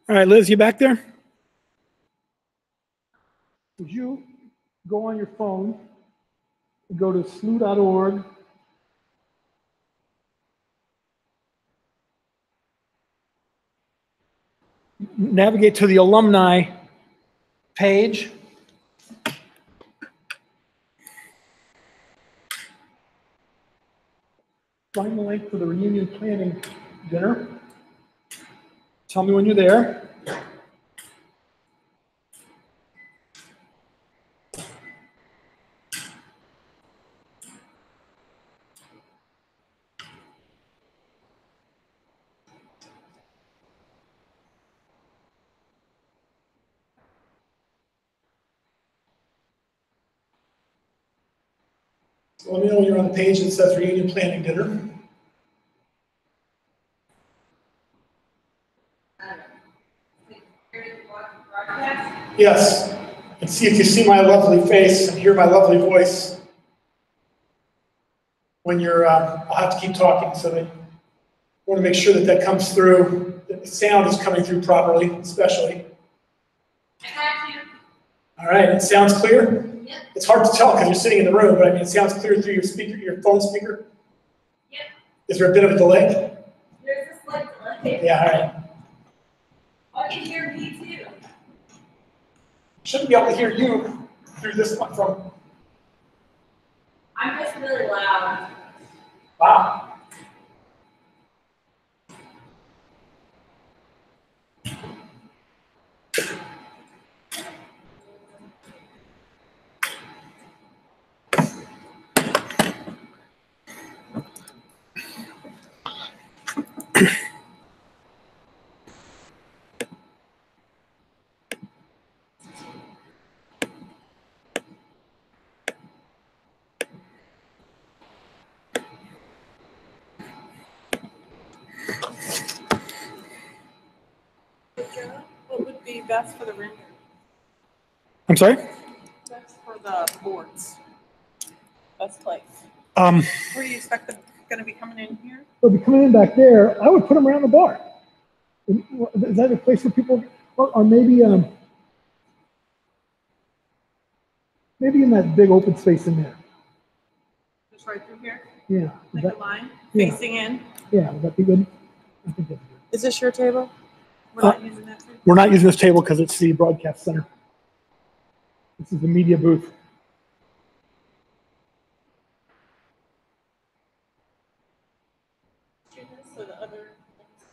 All right, Liz, you back there? Would you go on your phone and go to SLU.org, navigate to the alumni page, find the link for the reunion planning dinner. Tell me when you're there. So let me know when you're on the page that says reunion planning dinner. Yes, and see if you see my lovely face and hear my lovely voice when you're, I'll have to keep talking, so that I want to make sure that that comes through, that the sound is coming through properly, especially. I got you. All right, it sounds clear? Yep. It's hard to tell because you're sitting in the room, but I mean, it sounds clear through your speaker, your phone speaker? Yep. Is there a bit of a delay? There's a slight delay. Yeah, all right. I can hear me too. Shouldn't be able to hear you through this one from, I'm just really loud. wow. What would be best for the render? I'm sorry? Best for the boards. Best place. Um, Where do you expect them going to be coming in here? They'll be coming in back there. I would put them around the bar. Is that a place where people, or maybe maybe in that big open space in there? Just right through here? Yeah. Like a line? Yeah. Facing in? Yeah, would that be good? I think that'd be good. Is this your table? We're not using that table? We're not using this table because it's the broadcast center. This is the media booth. So the other.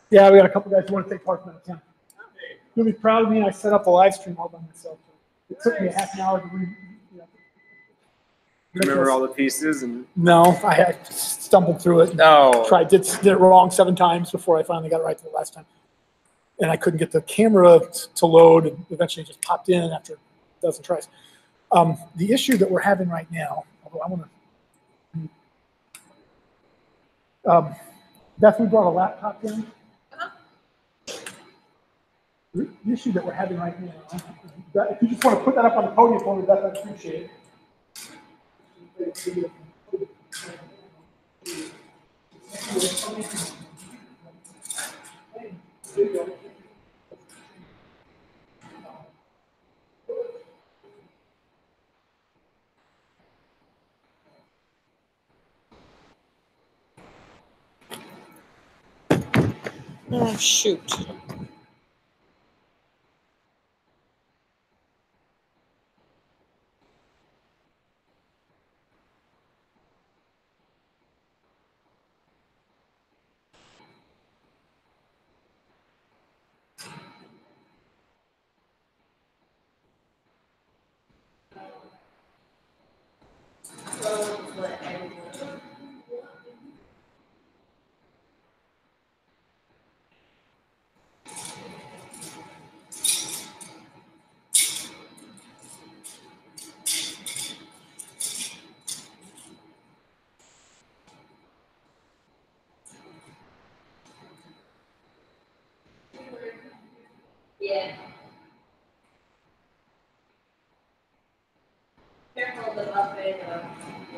Yeah, we got a couple guys who want to take part in that. Yeah. You'll be proud of me. I set up a live stream all by myself. It took me a half an hour to read. Remember all the pieces and No, I stumbled through it. no. Did it wrong 7 times before I finally got it right the last time. And I couldn't get the camera to load, and eventually it just popped in after a dozen tries. The issue that we're having right now, although I want to, Beth, we brought a laptop in. The issue that we're having right now, if you just want to put that up on the podium for me, Beth, I'd appreciate it. Oh, shoot. Yeah. Careful of the buffet though.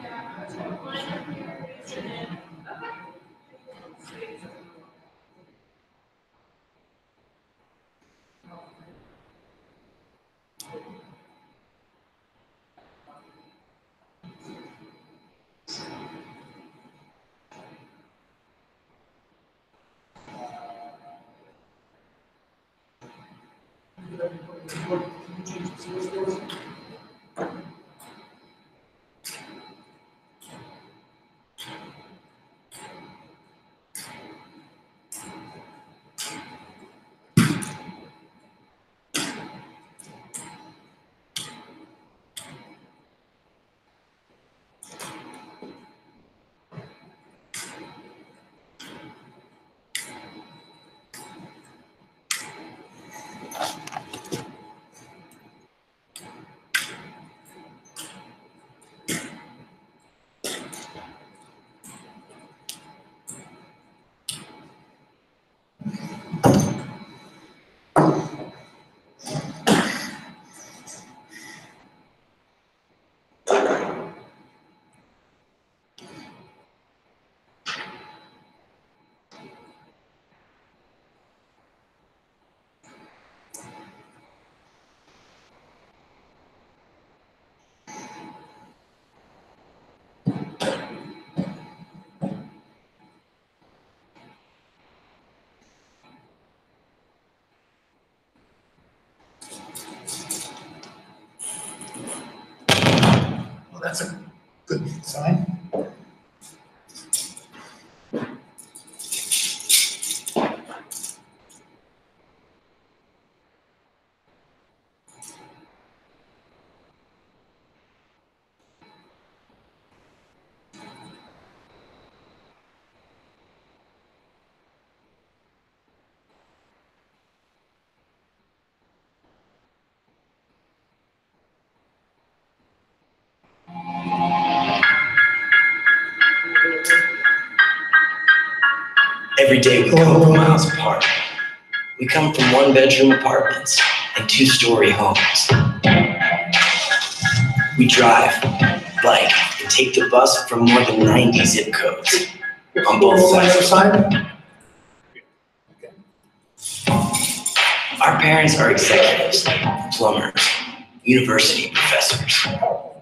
Yeah. Line up here, raise your hand. Okay. Well, that's a good sign. Every day we come miles apart. We come from one-bedroom apartments and two-story homes. We drive, bike, and take the bus from more than 90 zip codes on both sides. Our parents are executives, plumbers, university professors, and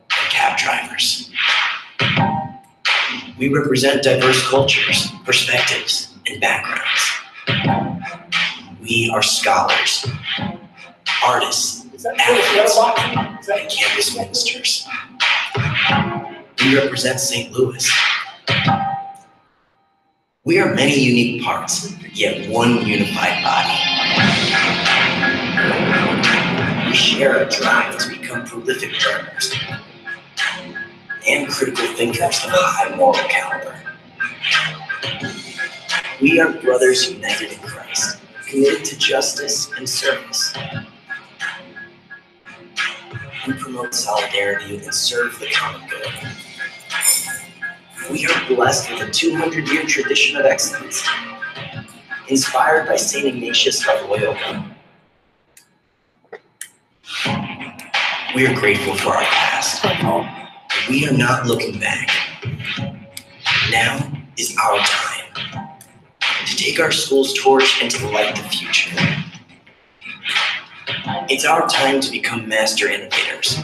cab drivers. We represent diverse cultures, perspectives, and backgrounds. We are scholars, artists, athletes, and campus ministers. We represent St. Louis. We are many unique parts, yet one unified body. We share a drive to become prolific learners and critical thinkers of high moral caliber. We are brothers united in Christ, committed to justice and service. We promote solidarity and serve the common good. We are blessed with a 200-year tradition of excellence, inspired by St. Ignatius of Loyola. We are grateful for our past. We are not looking back. Now is our time to take our school's torch and to light the future. It's our time to become master innovators,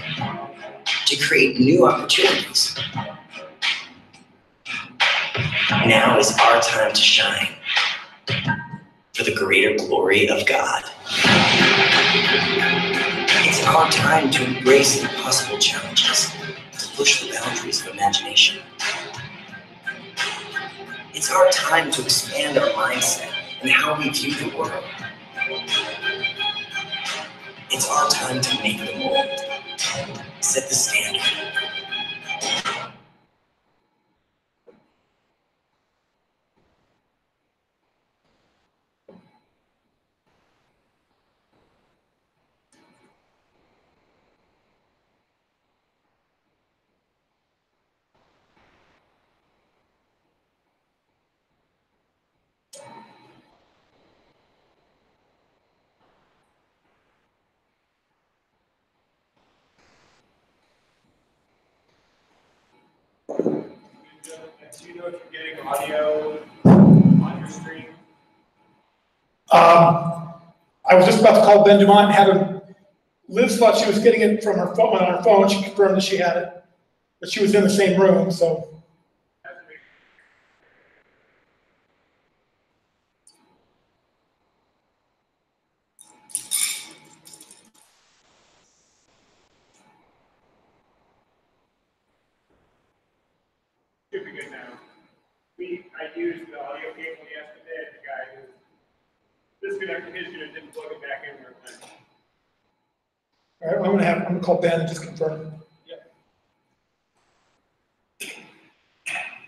to create new opportunities. Now is our time to shine for the greater glory of God. It's our time to embrace impossible challenges, to push the boundaries of imagination. It's our time to expand our mindset and how we view the world. It's our time to make the mold, set the standard. Do you know if you're getting audio on your stream? I was just about to call Ben Dumont and have him. Liz thought she was getting it from her phone on her phone. She confirmed that she had it, but she was in the same room, so. now. I used the audio cable yesterday, and the guy who disconnected his unit didn't plug it back in where it went. All right, I'm gonna call Ben and just confirm. Yep.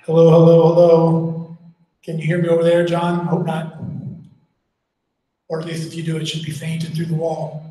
Hello, hello, hello. Can you hear me over there, John? Hope not. Or at least if you do, it should be fainted through the wall.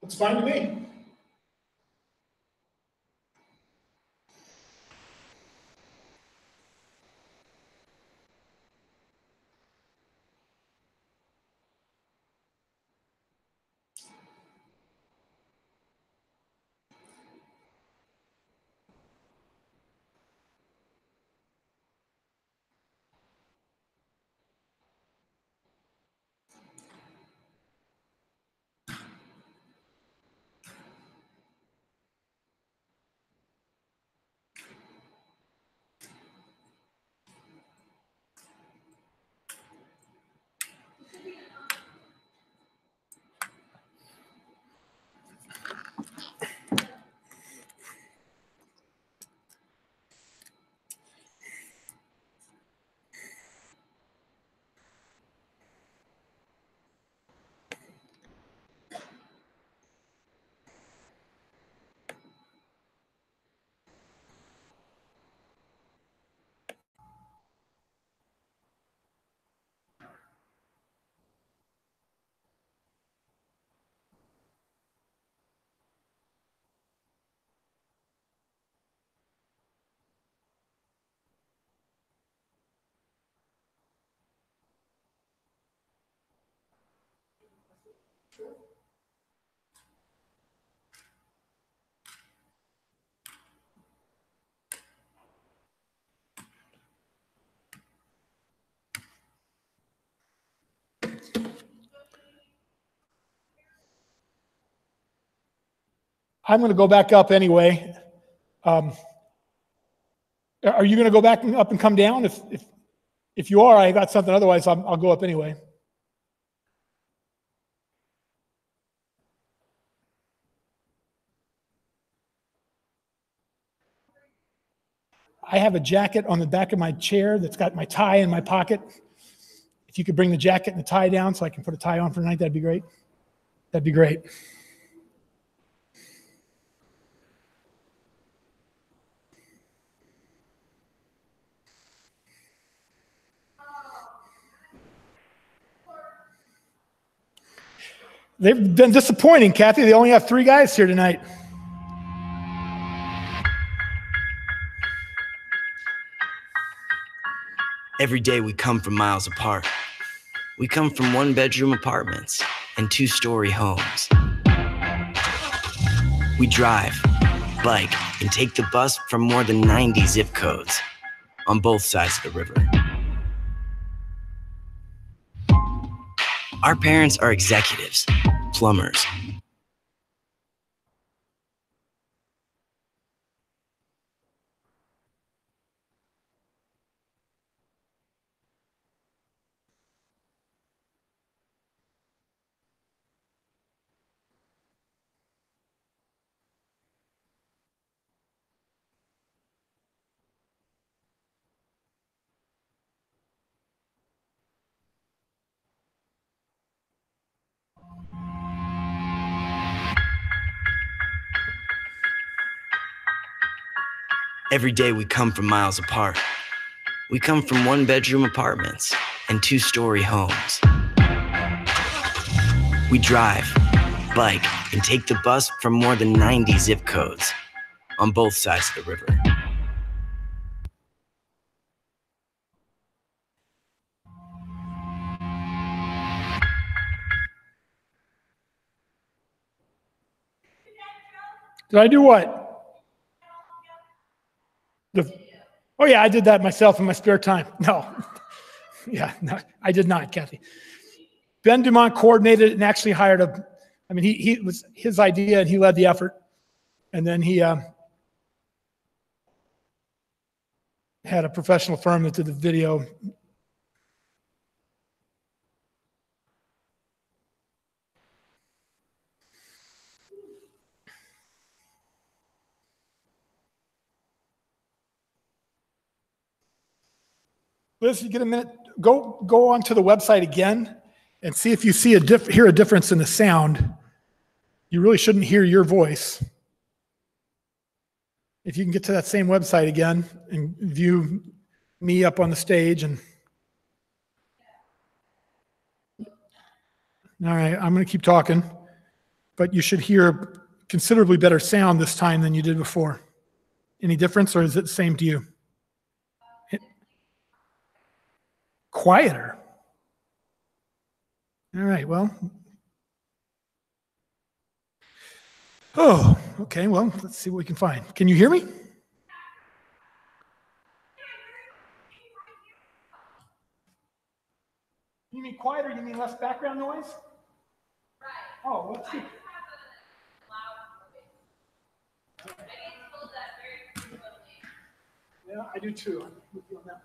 It's fine to me. I'm going to go back up anyway. Are you going to go back up and come down? If you are, I got something. Otherwise, I'll go up anyway. I have a jacket on the back of my chair that's got my tie in my pocket. If you could bring the jacket and the tie down so I can put a tie on for tonight, that'd be great. That'd be great. They've been disappointing, Kathy. They only have 3 guys here tonight. Every day we come from miles apart. We come from 1-bedroom apartments and 2-story homes. We drive, bike, and take the bus from more than 90 zip codes on both sides of the river. Our parents are executives, plumbers, Every day we come from miles apart. We come from one-bedroom apartments and two-story homes. We drive, bike, and take the bus from more than 90 zip codes on both sides of the river. Did I do what? Oh yeah, I did that myself in my spare time. No. Yeah, no, I did not, Kathy. Ben Dumont coordinated it and actually hired he was his idea and he led the effort. And then he had a professional firm that did the video. Liz, you get a minute? Go onto the website again and see if you hear a difference in the sound. You really shouldn't hear your voice. If you can get to that same website again and view me up on the stage and all right, I'm going to keep talking, but you should hear considerably better sound this time than you did before. Any difference, or is it the same to you? Quieter. All right, well. Oh, okay, well, let's see what we can find. Can you hear me? You mean quieter? You mean less background noise? Right. Oh, let's see. I just have a loud voice. I get told that very frequently. Yeah, I do too. I'm with you on that one.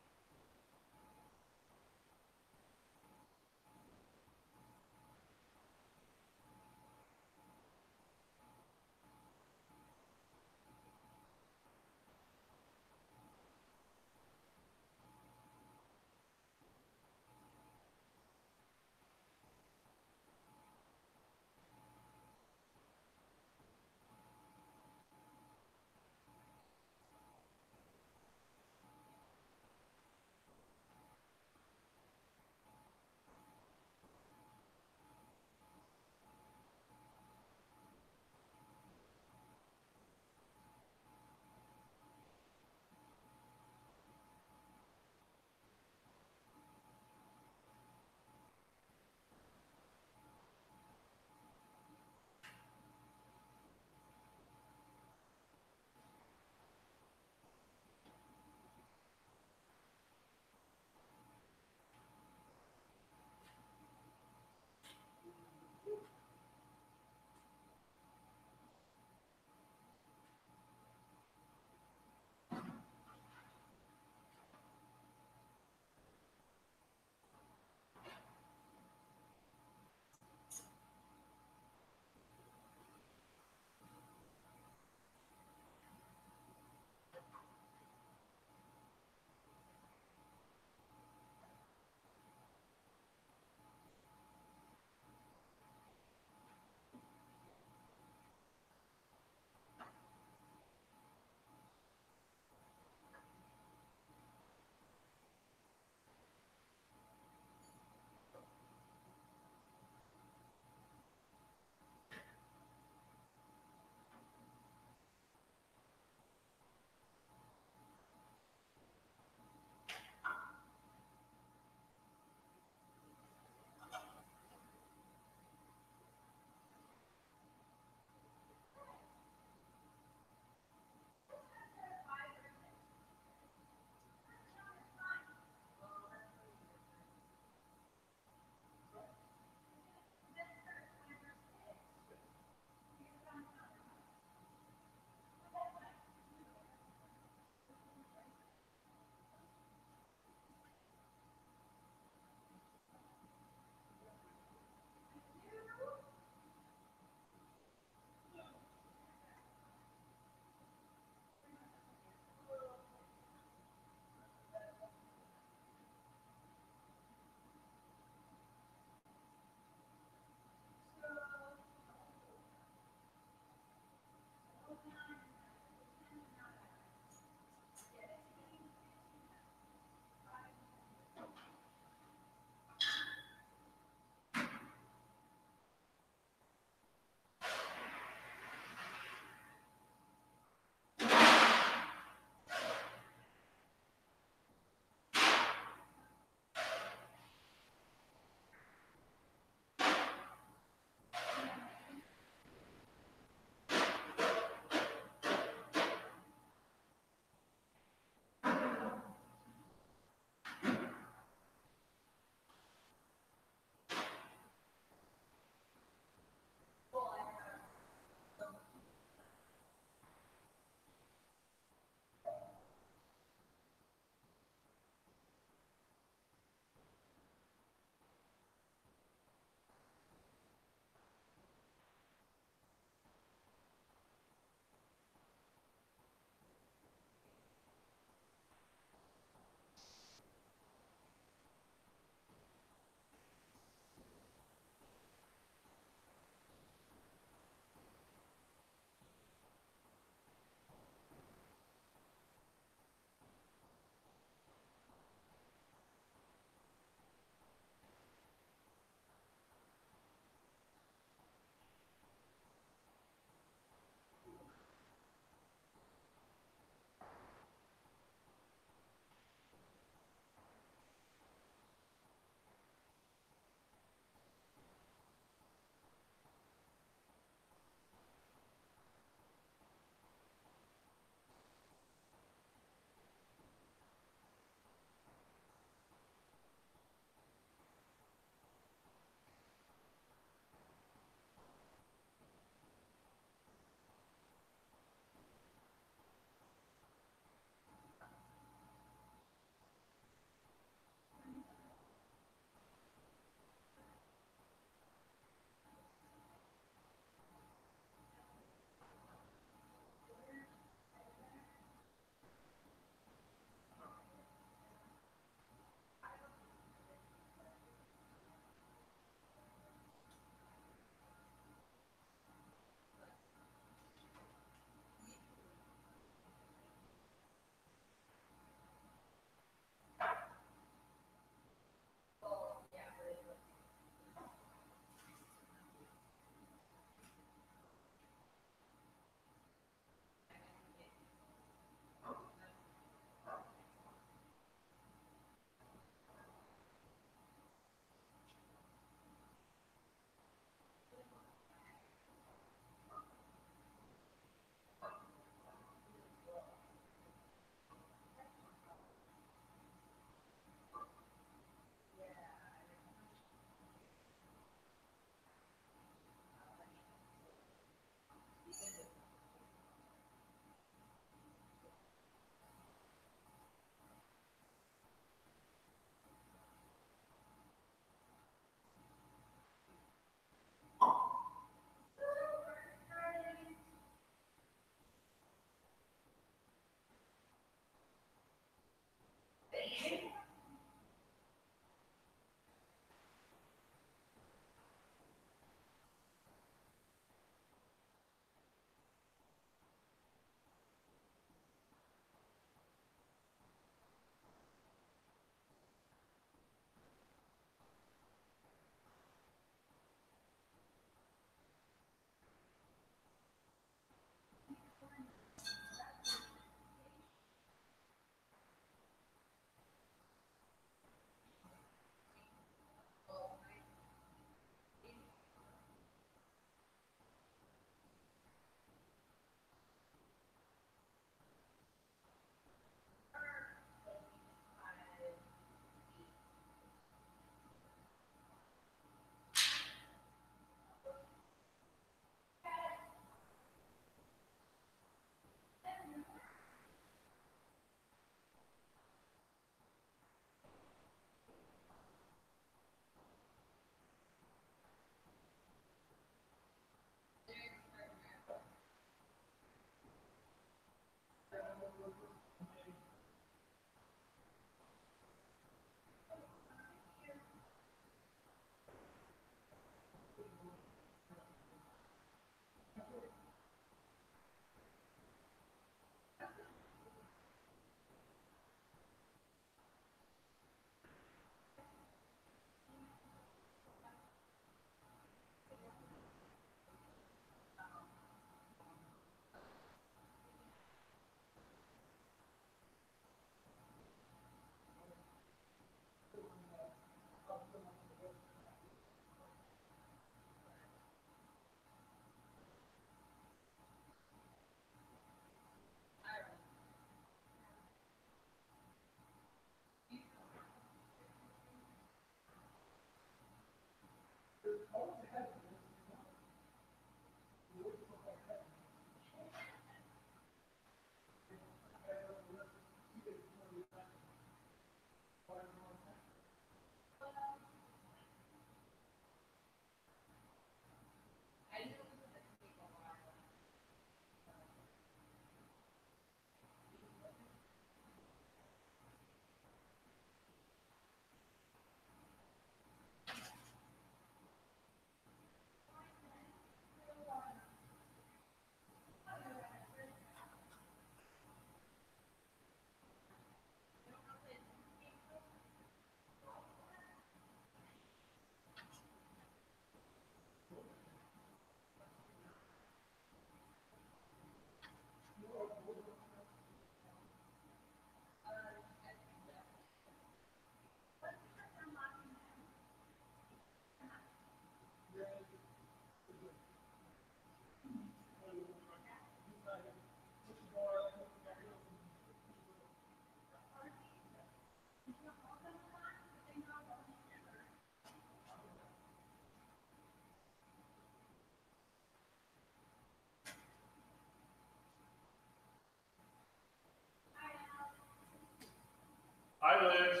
Hi, Liz.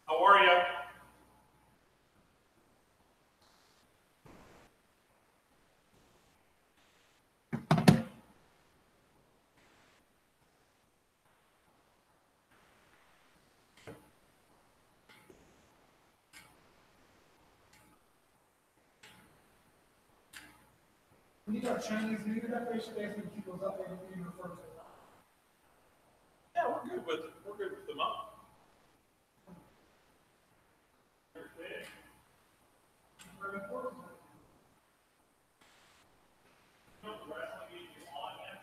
How are you? These are Chinese New Year decorations, basically keep those up, they don't even refer to them. Yeah, we're good with them up. Okay. Very important. No, the wrestling is on yet.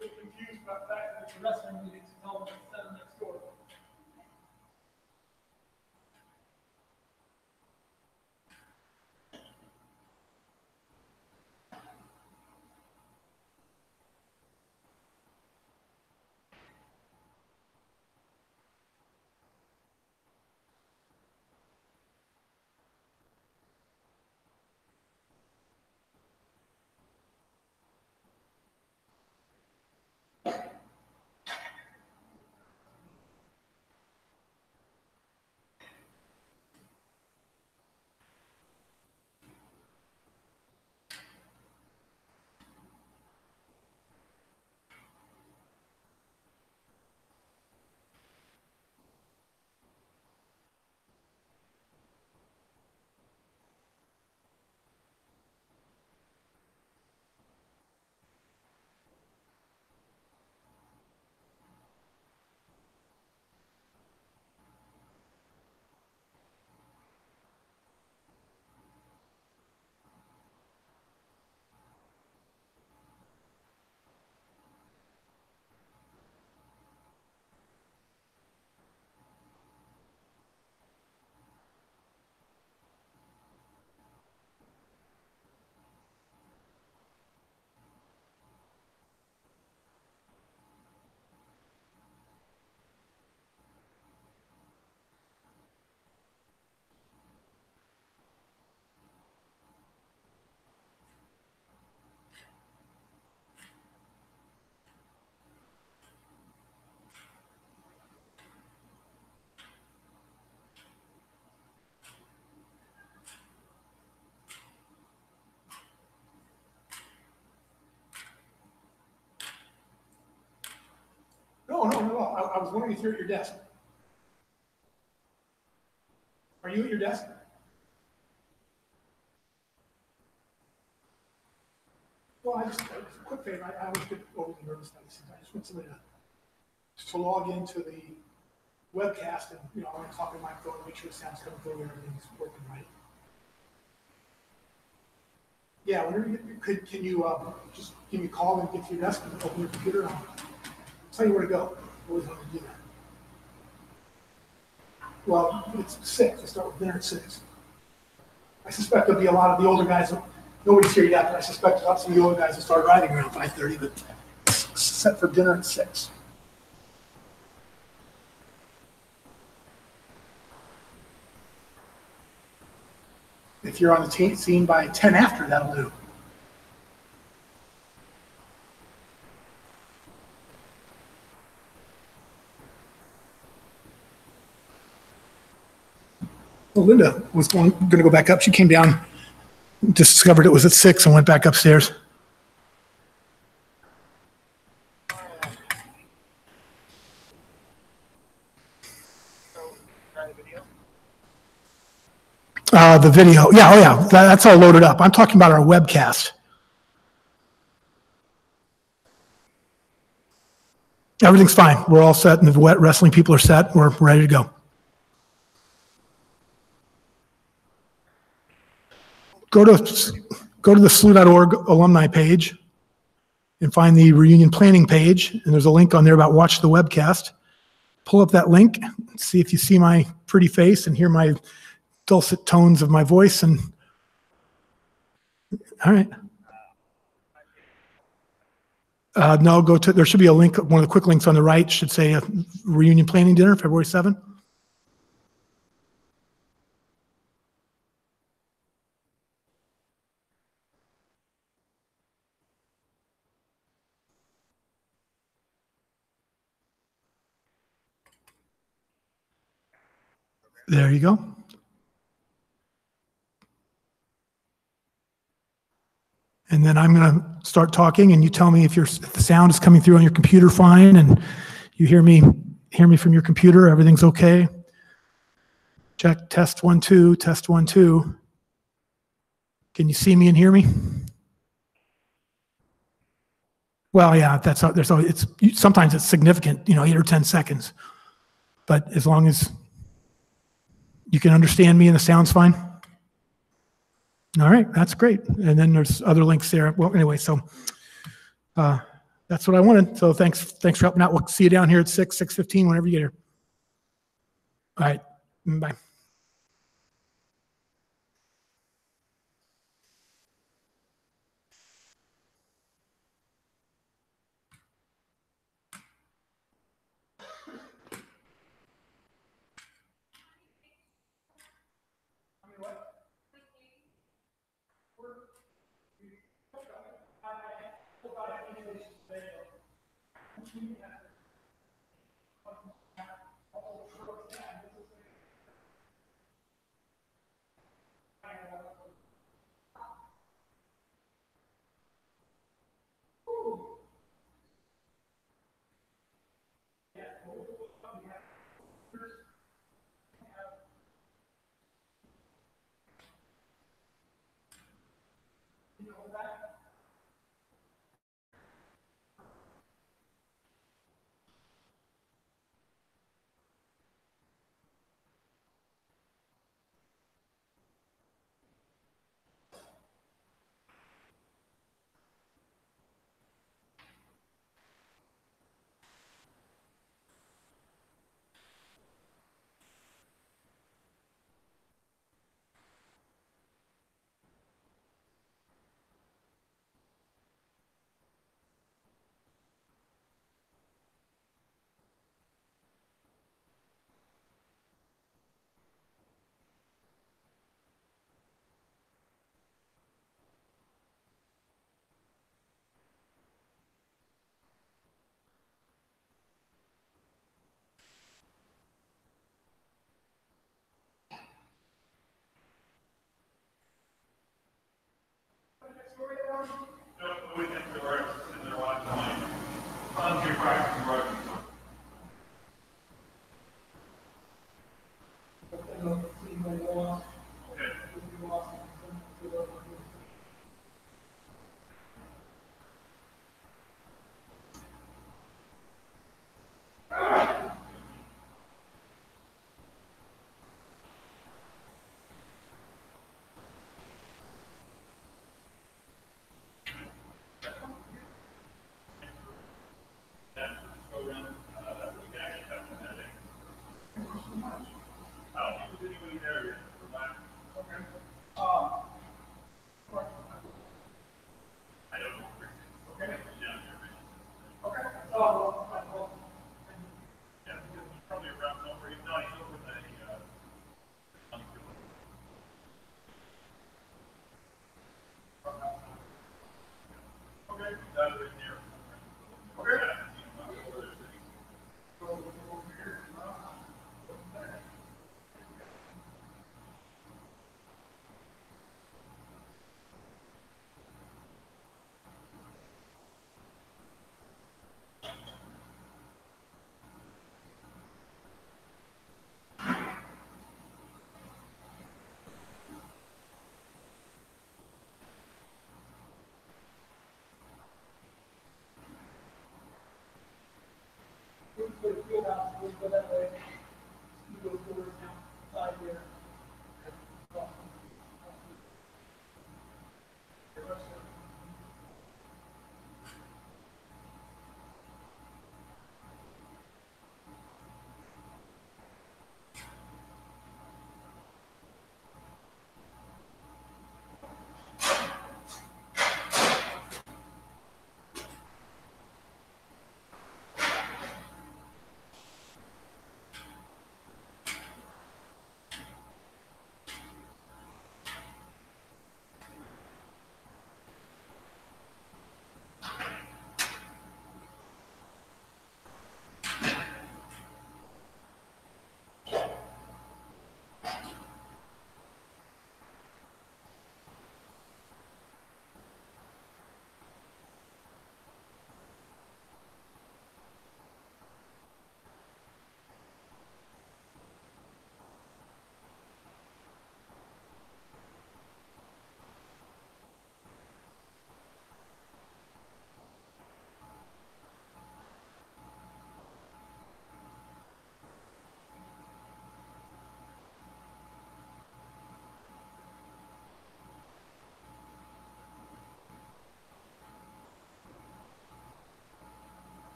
Get confused about the fact that it's a wrestling meeting, to tell them it's set next door. No. I was wondering if you're at your desk. Are you at your desk? Well, a quick favor, I always get overly nervous about these things. I just want somebody to log into the webcast and, I want to talk to my phone, make sure the sound's coming through and everything's working right. Yeah, whenever can you just give me a call and get to your desk and open your computer and I'll tell you where to go. I always wanted to do that. Well, it's 6. I start with dinner at 6. I suspect there'll be a lot of the older guys. Nobody's here yet, but I suspect lots of the older guys will start arriving around 5:30. But it's set for dinner at 6. If you're on the scene by 10 after, that'll do. Well, Linda was going to go back up. She came down, discovered it was at 6 and went back upstairs. The video. Yeah, oh yeah, that's all loaded up. I'm talking about our webcast. Everything's fine. We're all set, and the wet wrestling people are set. We're ready to go. Go to the SLU.org alumni page and find the reunion planning page, and there's a link on there about watch the webcast. Pull up that link, see if you see my pretty face and hear my dulcet tones of my voice. And all right. No, there should be a link, one of the quick links on the right should say reunion planning dinner, February 7th. There you go. And then I'm going to start talking, and you tell me if the sound is coming through on your computer fine, and you hear me from your computer, everything's okay. Check, test 1 2, test 1 2. Can you see me and hear me? Well, yeah, sometimes it's significant, 8 or 10 seconds. But as long as you can understand me and the sound's fine. All right, that's great. And then there's other links there. Well, anyway, so that's what I wanted. So thanks for helping out. We'll see you down here at 6:15, whenever you get here. All right, bye.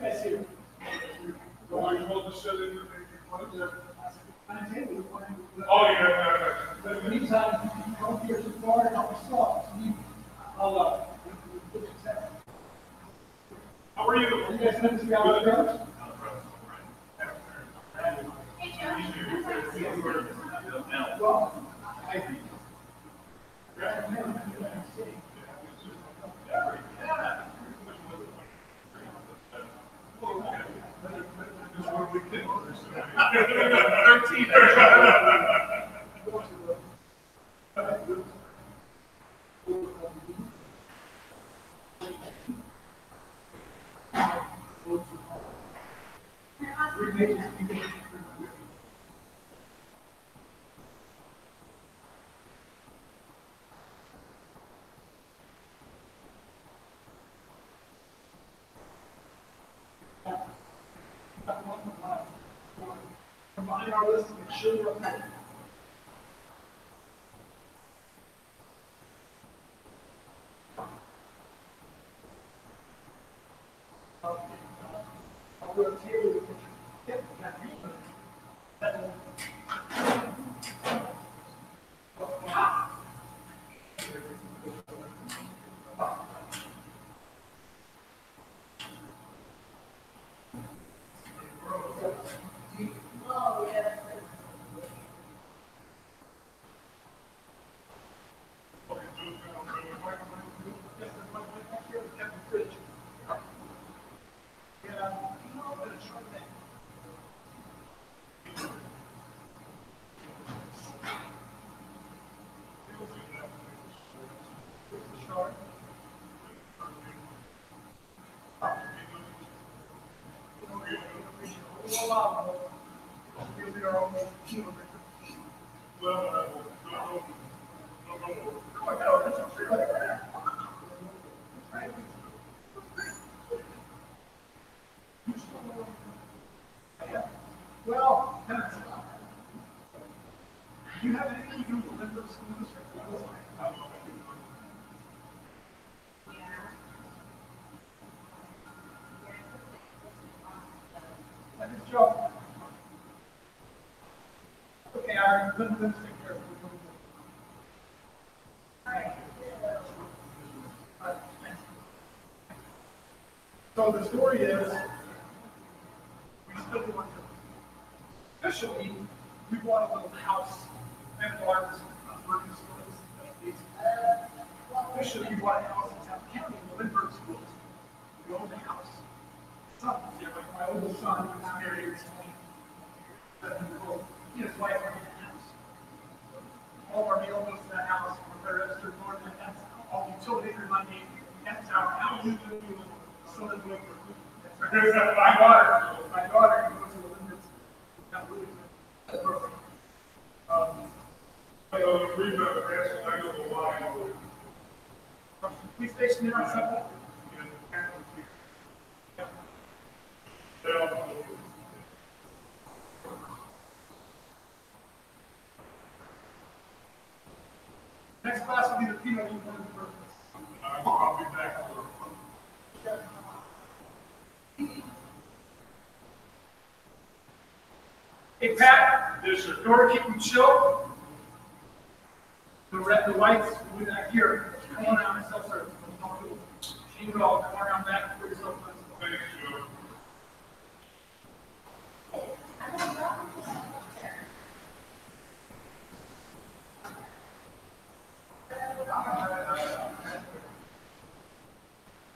Oh, you want to shut it? Oh, yeah. But in the meantime, don't hear too far, don't be soft. I'll, How are you? you guys gonna see how it goes? Well, I. Combine our list, make sure we're okay. I'll go to Taylor. Yep, got me. Well, do you have anything to do with the Lindbergh School District? That is Joe. Okay, Aaron, let's take care of it. So the story is, we still want to, officially, we want a little house and farms, working schools. Officially, we want a house in South County, in the Lindbergh schools. We own the house. Son, my oldest son, is married recently. He and his wife own the house. All of our mail goes to that house, we're registered north, and that's all utilities are money, that's our house. So that we, my daughter goes to the Lindbergh. Not really. Police station there on Sunday. Next class will be the PLU one for. I'll be back. Hey, Pat. Yes, sir. In order to keep them chill, the red, the whites, we're not here. Come on out and self-serve. You can all come around back for yourself. Thanks,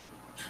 Joe.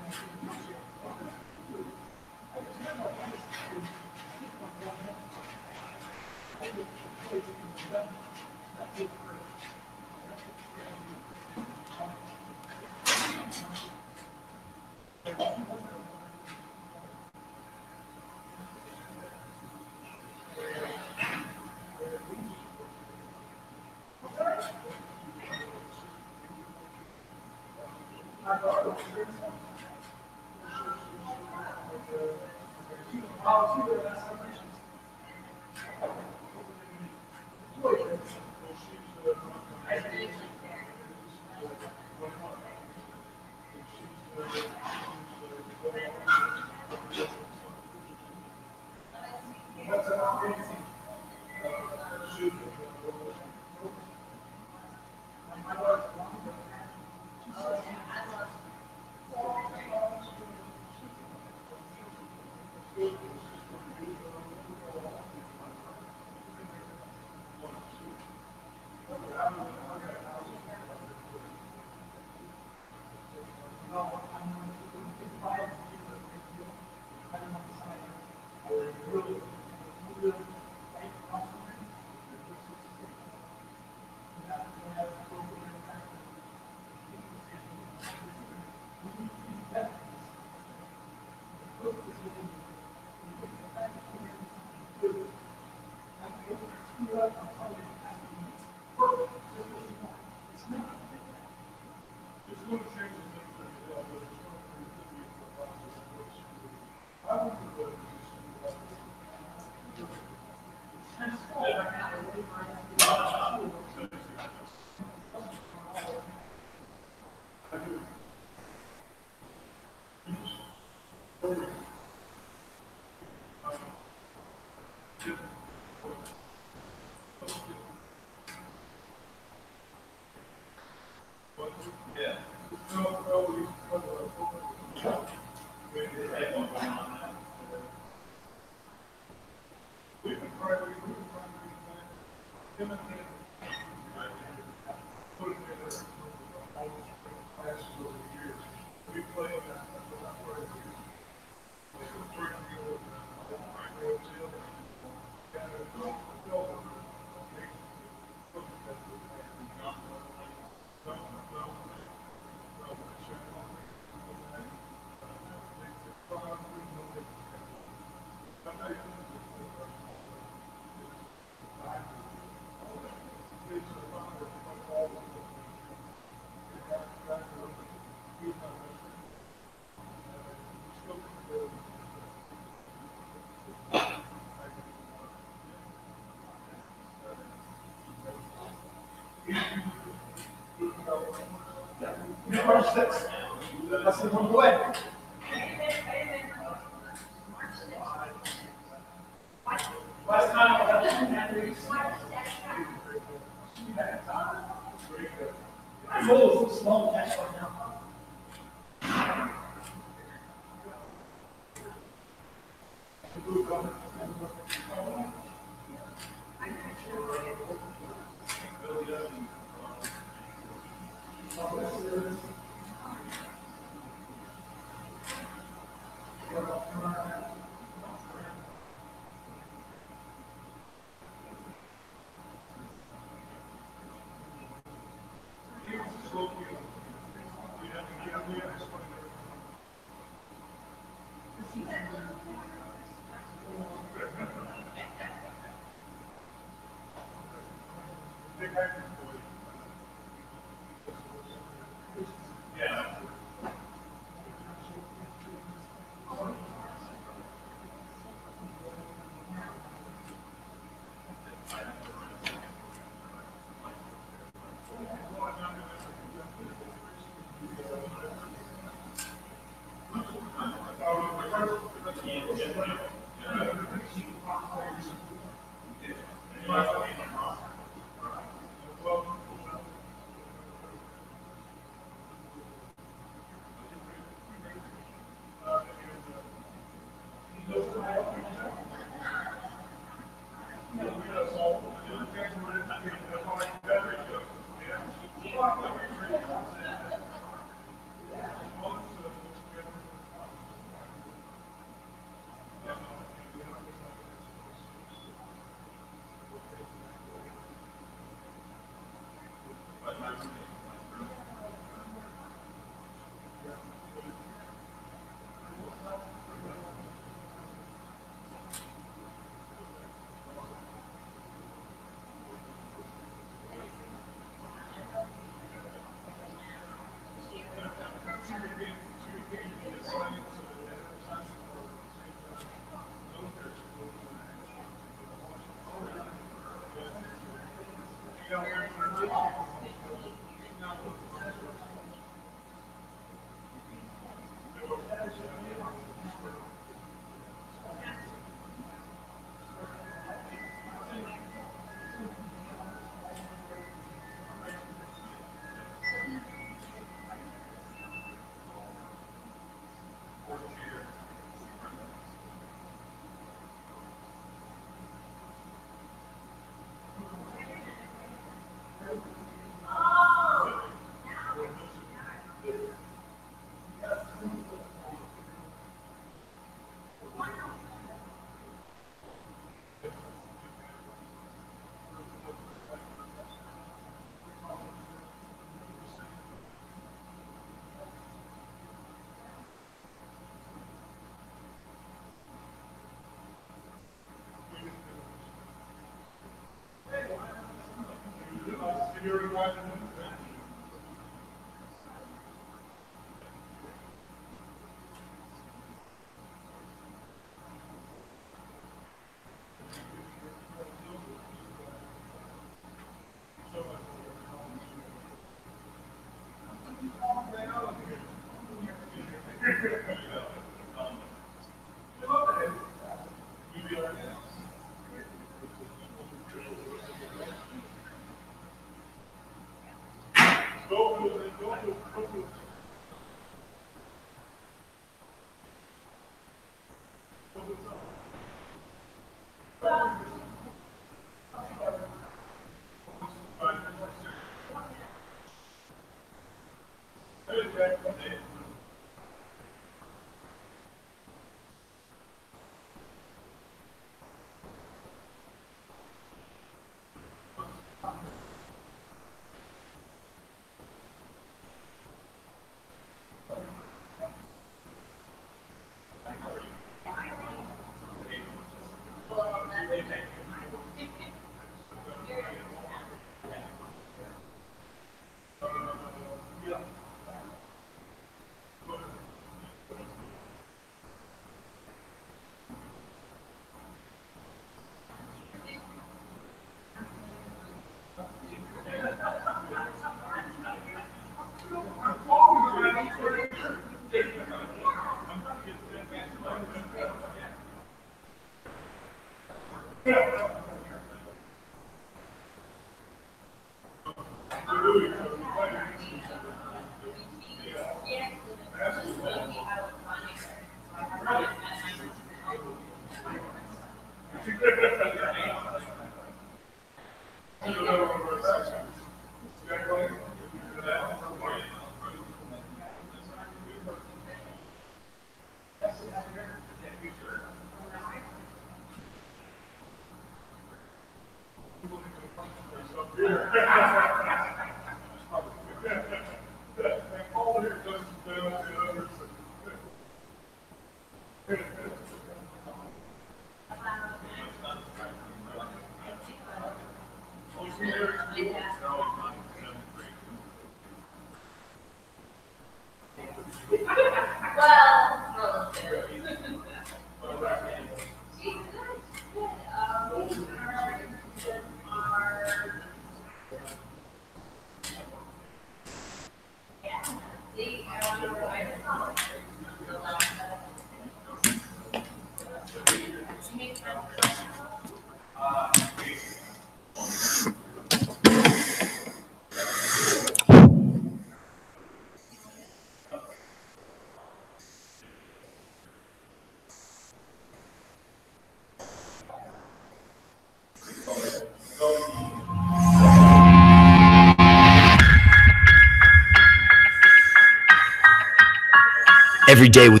every day we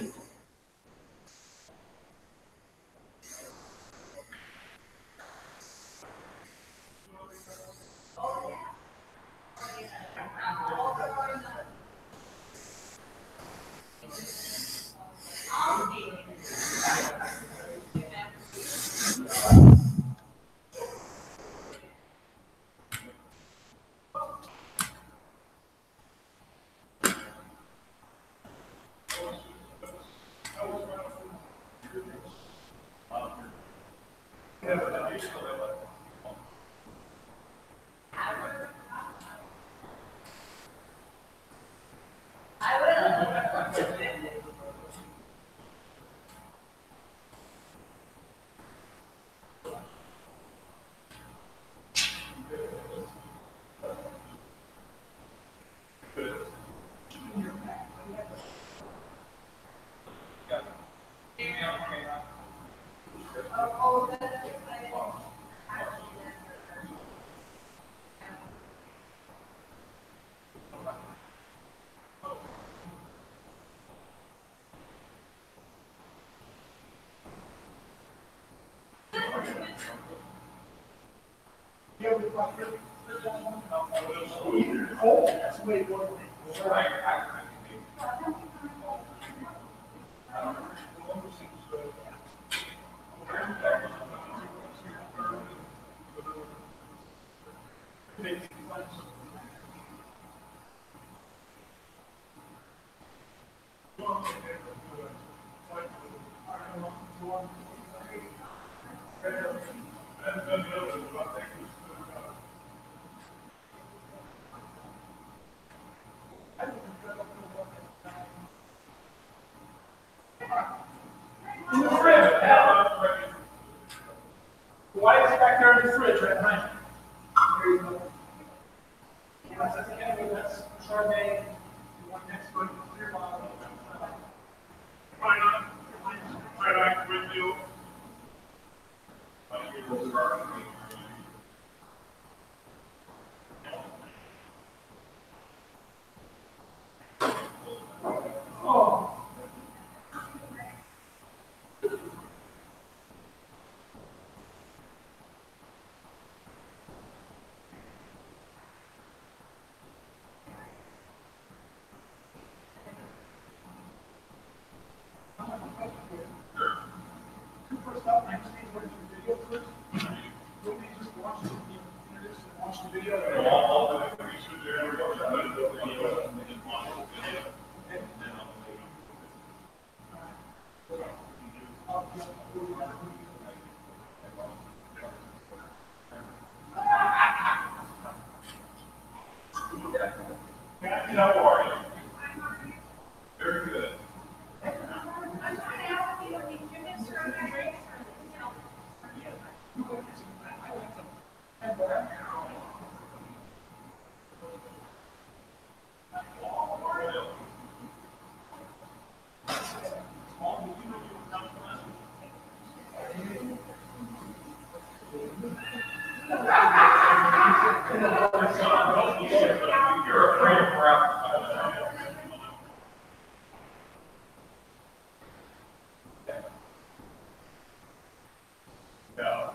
Why is it back there in the fridge right behind you? There you go. That's Chardonnay. You want next one? Clear bottle. Right on. Right on. With you. How are you? Very good. You're afraid of crap. No.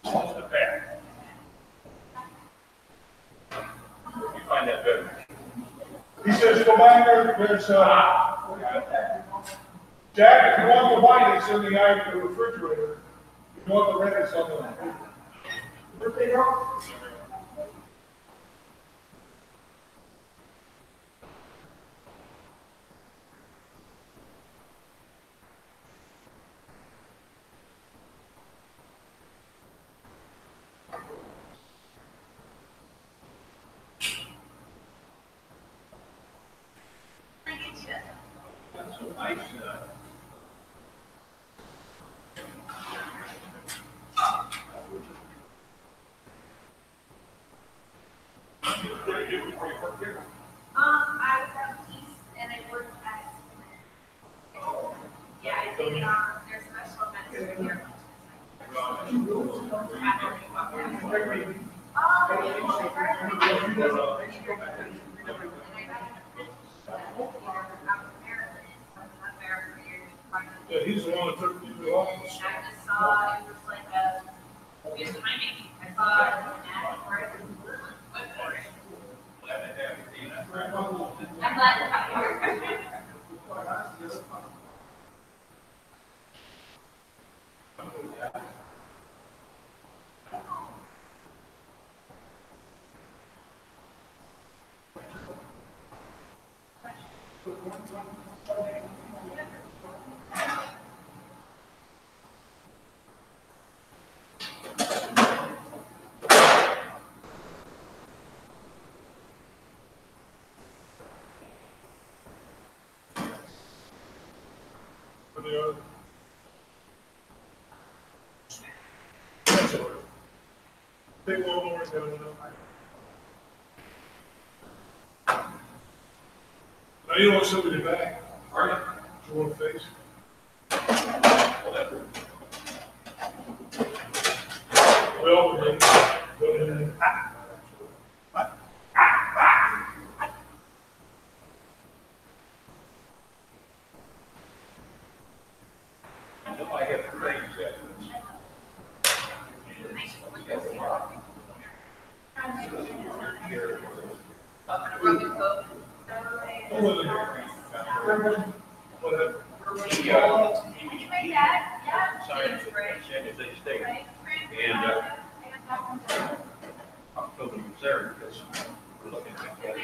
Off the back. You find that better. He says, go back there, there's, Jack, if you want the white, it's in the refrigerator. If you want the red, it's on the. Birthday girl? That's so nice. Pretty good before you work here. there's special events here. Yeah, he's the one that took you to office. I just saw, it was like a, it was my making. I saw an ad for it. Went for it. I'm glad you're here. For the other. Take one more, and then now you don't want somebody back. All right. You want to face? Well, then, go ahead and. Whatever. My dad, yeah. Signed It's great. San Jose State, Right? and I'm totally concerned because we're looking at that.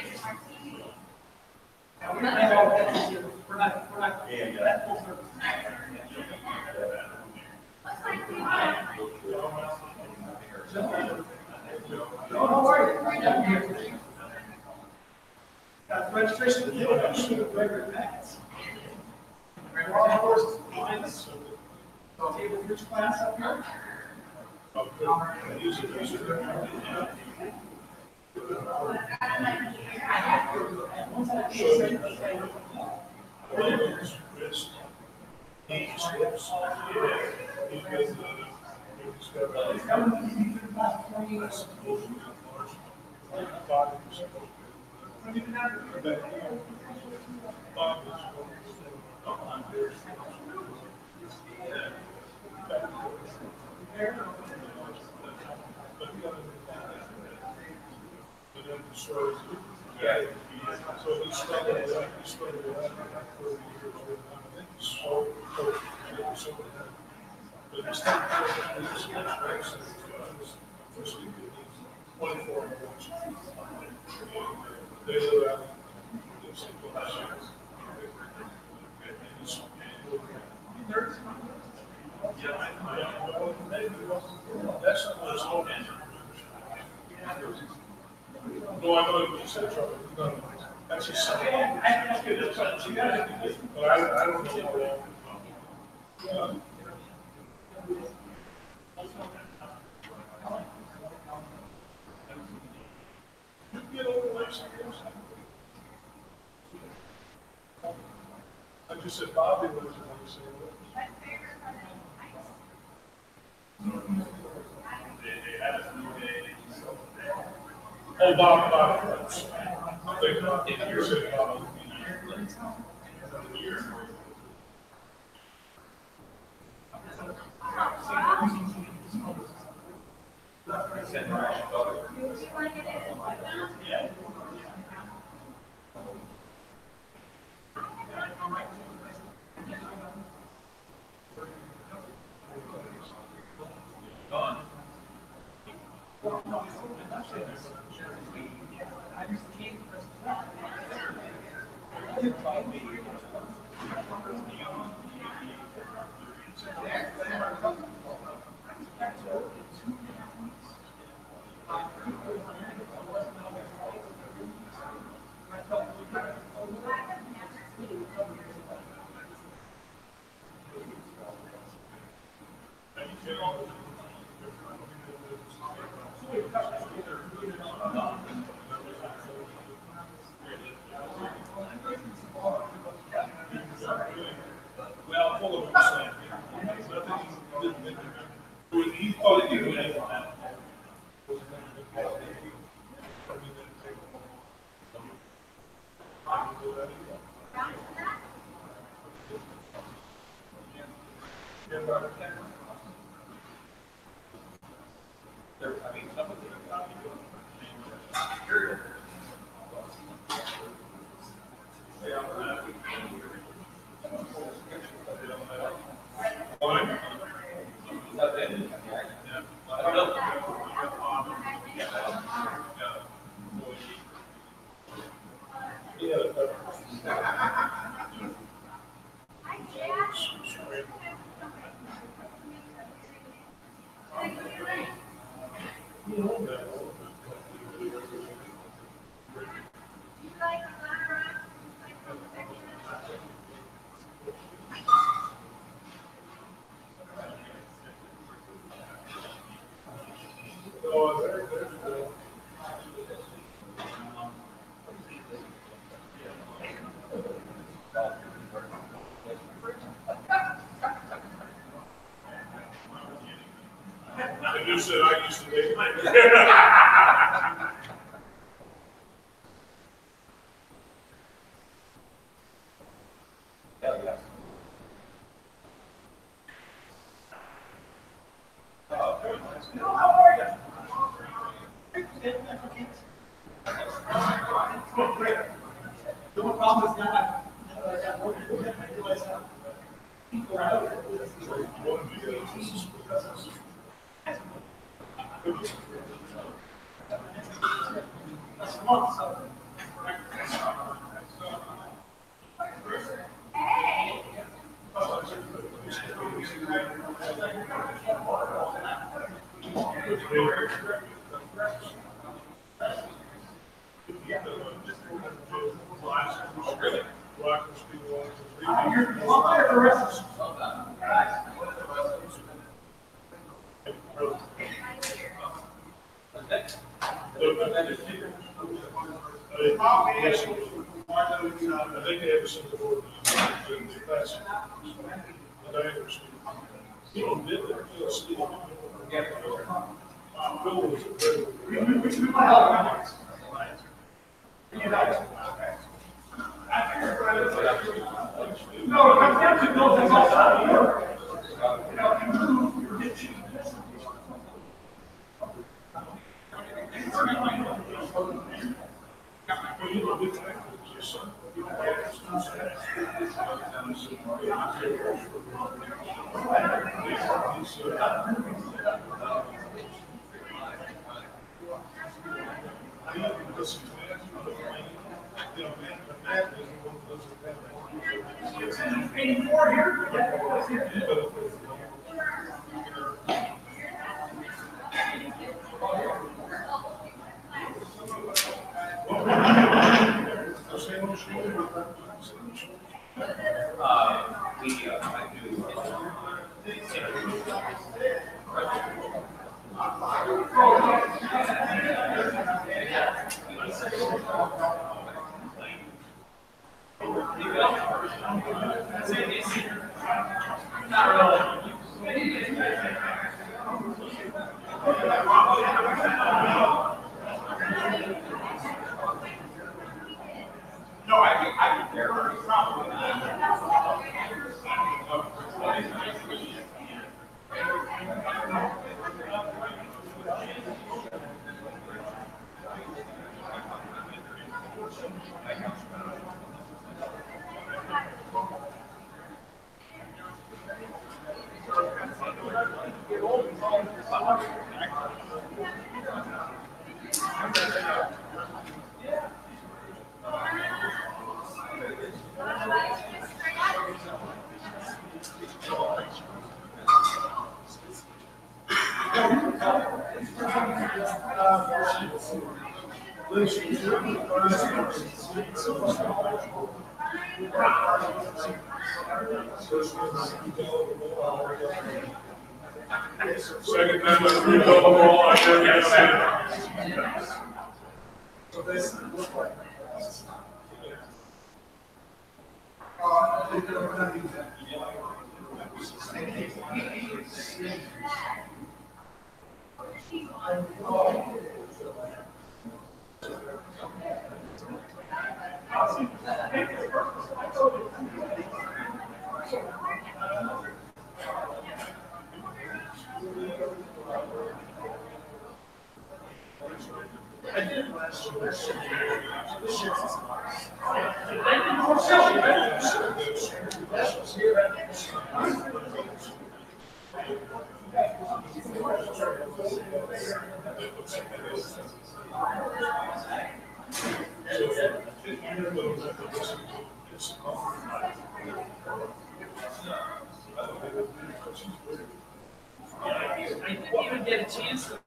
Registration to do it, shoot it regular packets. All horses, so table for each class up here. Yeah. So he started with that, he started with that, like 30 years old, I think he's so, but he's taking 24 months. They live out. That's not what's all. No, I know you said trouble. No, that's just something. But I don't know how long. You can get over like something. I just said Bobby was the one who said that. Oh, Bob. Thank you. You said Bob. Well, full of percent. I just said I used to be. I think they have some of the board. You don't get there, you'll see. Bill was no, it comes down to Bill that's outside of work. Second time I threw the ball, I never got it. I didn't even get a chance to.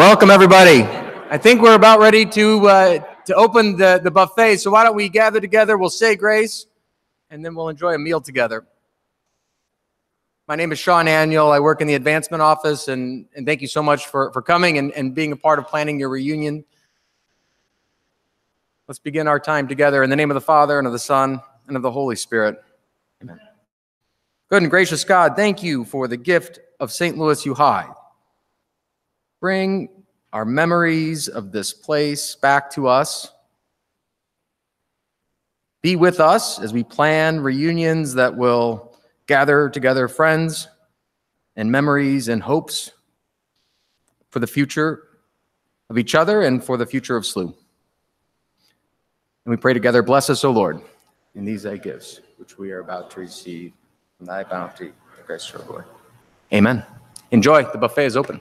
Welcome, everybody. I think we're about ready to open the buffet. So why don't we gather together? We'll say grace, and then we'll enjoy a meal together. My name is Sean Annual. I work in the advancement office, and thank you so much for coming and being a part of planning your reunion. Let's begin our time together in the name of the Father, and of the Son, and of the Holy Spirit. Amen. Good and gracious God, thank you for the gift of St. Louis U High. Bring our memories of this place back to us. Be with us as we plan reunions that will gather together friends and memories and hopes for the future of each other and for the future of SLU. And we pray together, bless us, O Lord, in these thy gifts, which we are about to receive from thy bounty, the grace of our Lord. Amen. Enjoy. The buffet is open.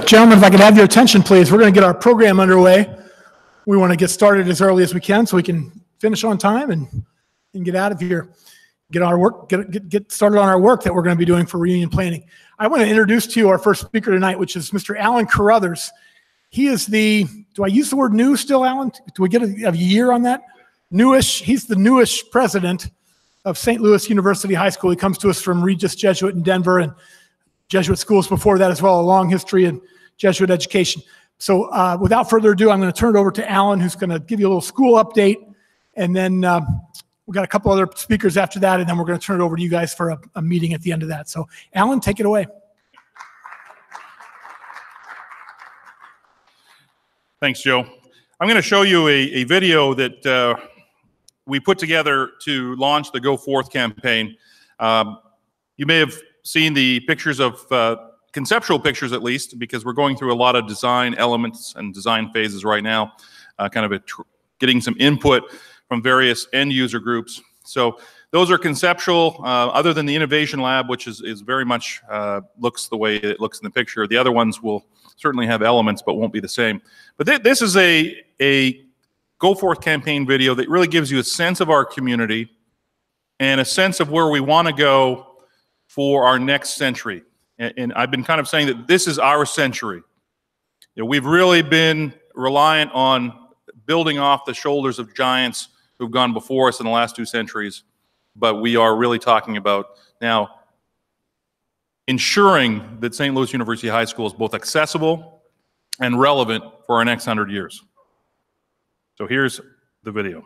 Gentlemen, if I could have your attention, please. We're going to get our program underway. We want to get started as early as we can so we can finish on time and get out of here, get started on our work that we're going to be doing for reunion planning. I want to introduce to you our first speaker tonight, which is Mr. Alan Carruthers. He is do I use the word new still, Alan? Do we get a year on that? Newish. He's the newish president of St. Louis University High School. He comes to us from Regis Jesuit in Denver and Jesuit schools before that as well, a long history in Jesuit education. So without further ado, I'm going to turn it over to Alan, who's going to give you a little school update. And then we've got a couple other speakers after that, and then we're going to turn it over to you guys for a meeting at the end of that. So Alan, take it away. Thanks, Joe. I'm going to show you a video that we put together to launch the Go Forth campaign. You may have seen the pictures of conceptual pictures, at least, because we're going through a lot of design elements and design phases right now, kind of getting some input from various end user groups. So those are conceptual, other than the Innovation Lab, which is very much looks the way it looks in the picture. The other ones will certainly have elements, but won't be the same. But this is a Go Forth campaign video that really gives you a sense of our community and a sense of where we want to go for our next century. And I've been kind of saying that this is our century. You know, we've really been reliant on building off the shoulders of giants who've gone before us in the last 2 centuries, but we are really talking about now ensuring that St. Louis University High School is both accessible and relevant for our next 100 years. So here's the video.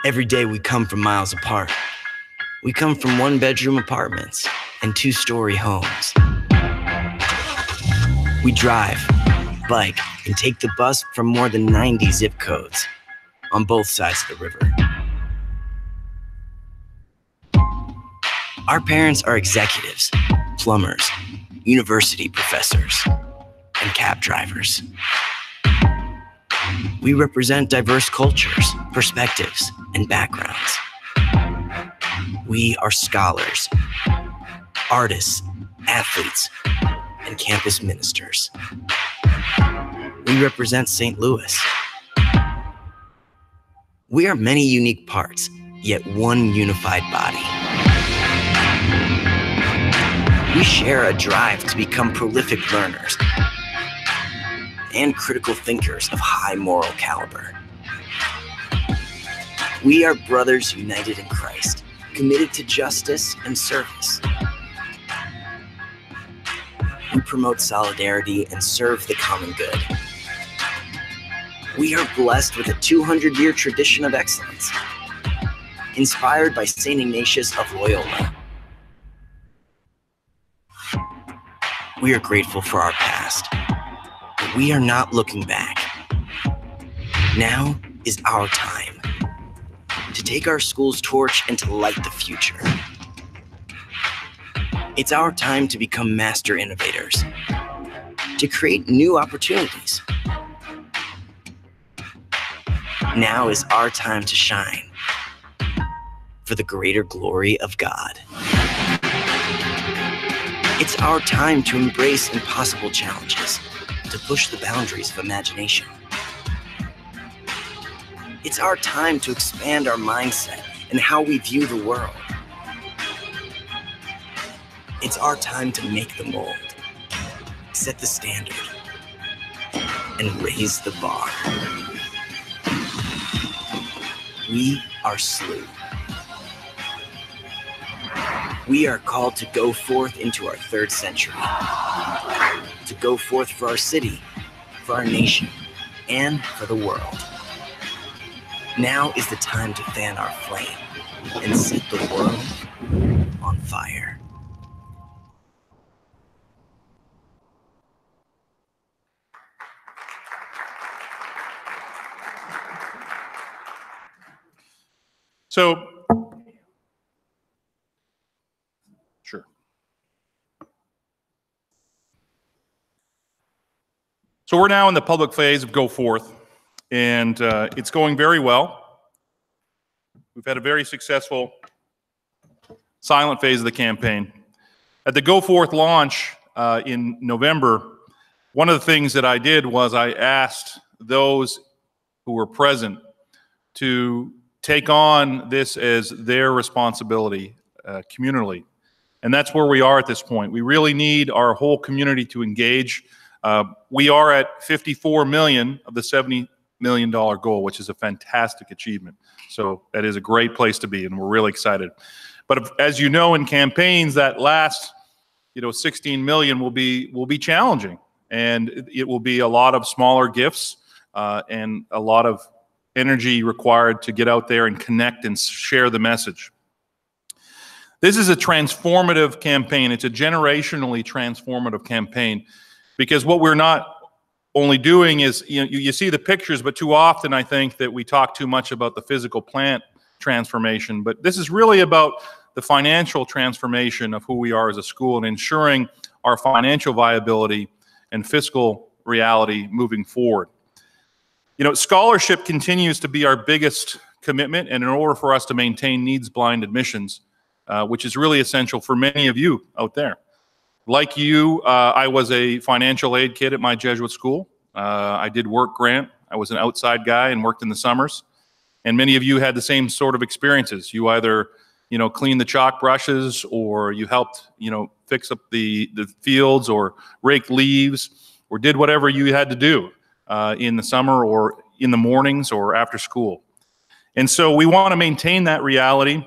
Every day we come from miles apart. We come from 1-bedroom apartments and 2-story homes. We drive, bike, and take the bus from more than 90 zip codes on both sides of the river. Our parents are executives, plumbers, university professors, and cab drivers. We represent diverse cultures, perspectives, and backgrounds. We are scholars, artists, athletes, and campus ministers. We represent St. Louis. We are many unique parts, yet one unified body. We share a drive to become prolific learners and critical thinkers of high moral caliber. We are brothers united in Christ, committed to justice and service. We promote solidarity and serve the common good. We are blessed with a 200-year tradition of excellence, inspired by St. Ignatius of Loyola. We are grateful for our past, but we are not looking back. Now is our time to take our school's torch and to light the future. It's our time to become master innovators, to create new opportunities. Now is our time to shine for the greater glory of God. It's our time to embrace impossible challenges, to push the boundaries of imagination. It's our time to expand our mindset and how we view the world. It's our time to make the mold, set the standard, and raise the bar. We are SLU. We are called to go forth into our 3rd century, to go forth for our city, for our nation, and for the world. Now is the time to fan our flame and set the world on fire. So, sure. So we're now in the public phase of Go Forth, and it's going very well. We've had a very successful silent phase of the campaign. At the Go Forth launch in November, one of the things that I did was I asked those who were present to take on this as their responsibility communally. And that's where we are at this point. We really need our whole community to engage. We are at 54 million of the $70 million goal, which is a fantastic achievement. So that is a great place to be, and we're really excited. But as you know, in campaigns, that last 16 million will be challenging, and it will be a lot of smaller gifts and a lot of energy required to get out there and connect and share the message. This is a transformative campaign. It's a generationally transformative campaign, because what we're not only doing is, you see the pictures, but too often I think that we talk too much about the physical plant transformation. But this is really about the financial transformation of who we are as a school and ensuring our financial viability and fiscal reality moving forward. Scholarship continues to be our biggest commitment, and in order for us to maintain needs-blind admissions, which is really essential for many of you out there. Like you, I was a financial aid kid at my Jesuit school. I did work grant. I was an outside guy and worked in the summers. And many of you had the same sort of experiences. You either, cleaned the chalk brushes, or you helped, fix up the fields, or rake leaves, or did whatever you had to do in the summer or in the mornings or after school. And so we want to maintain that reality.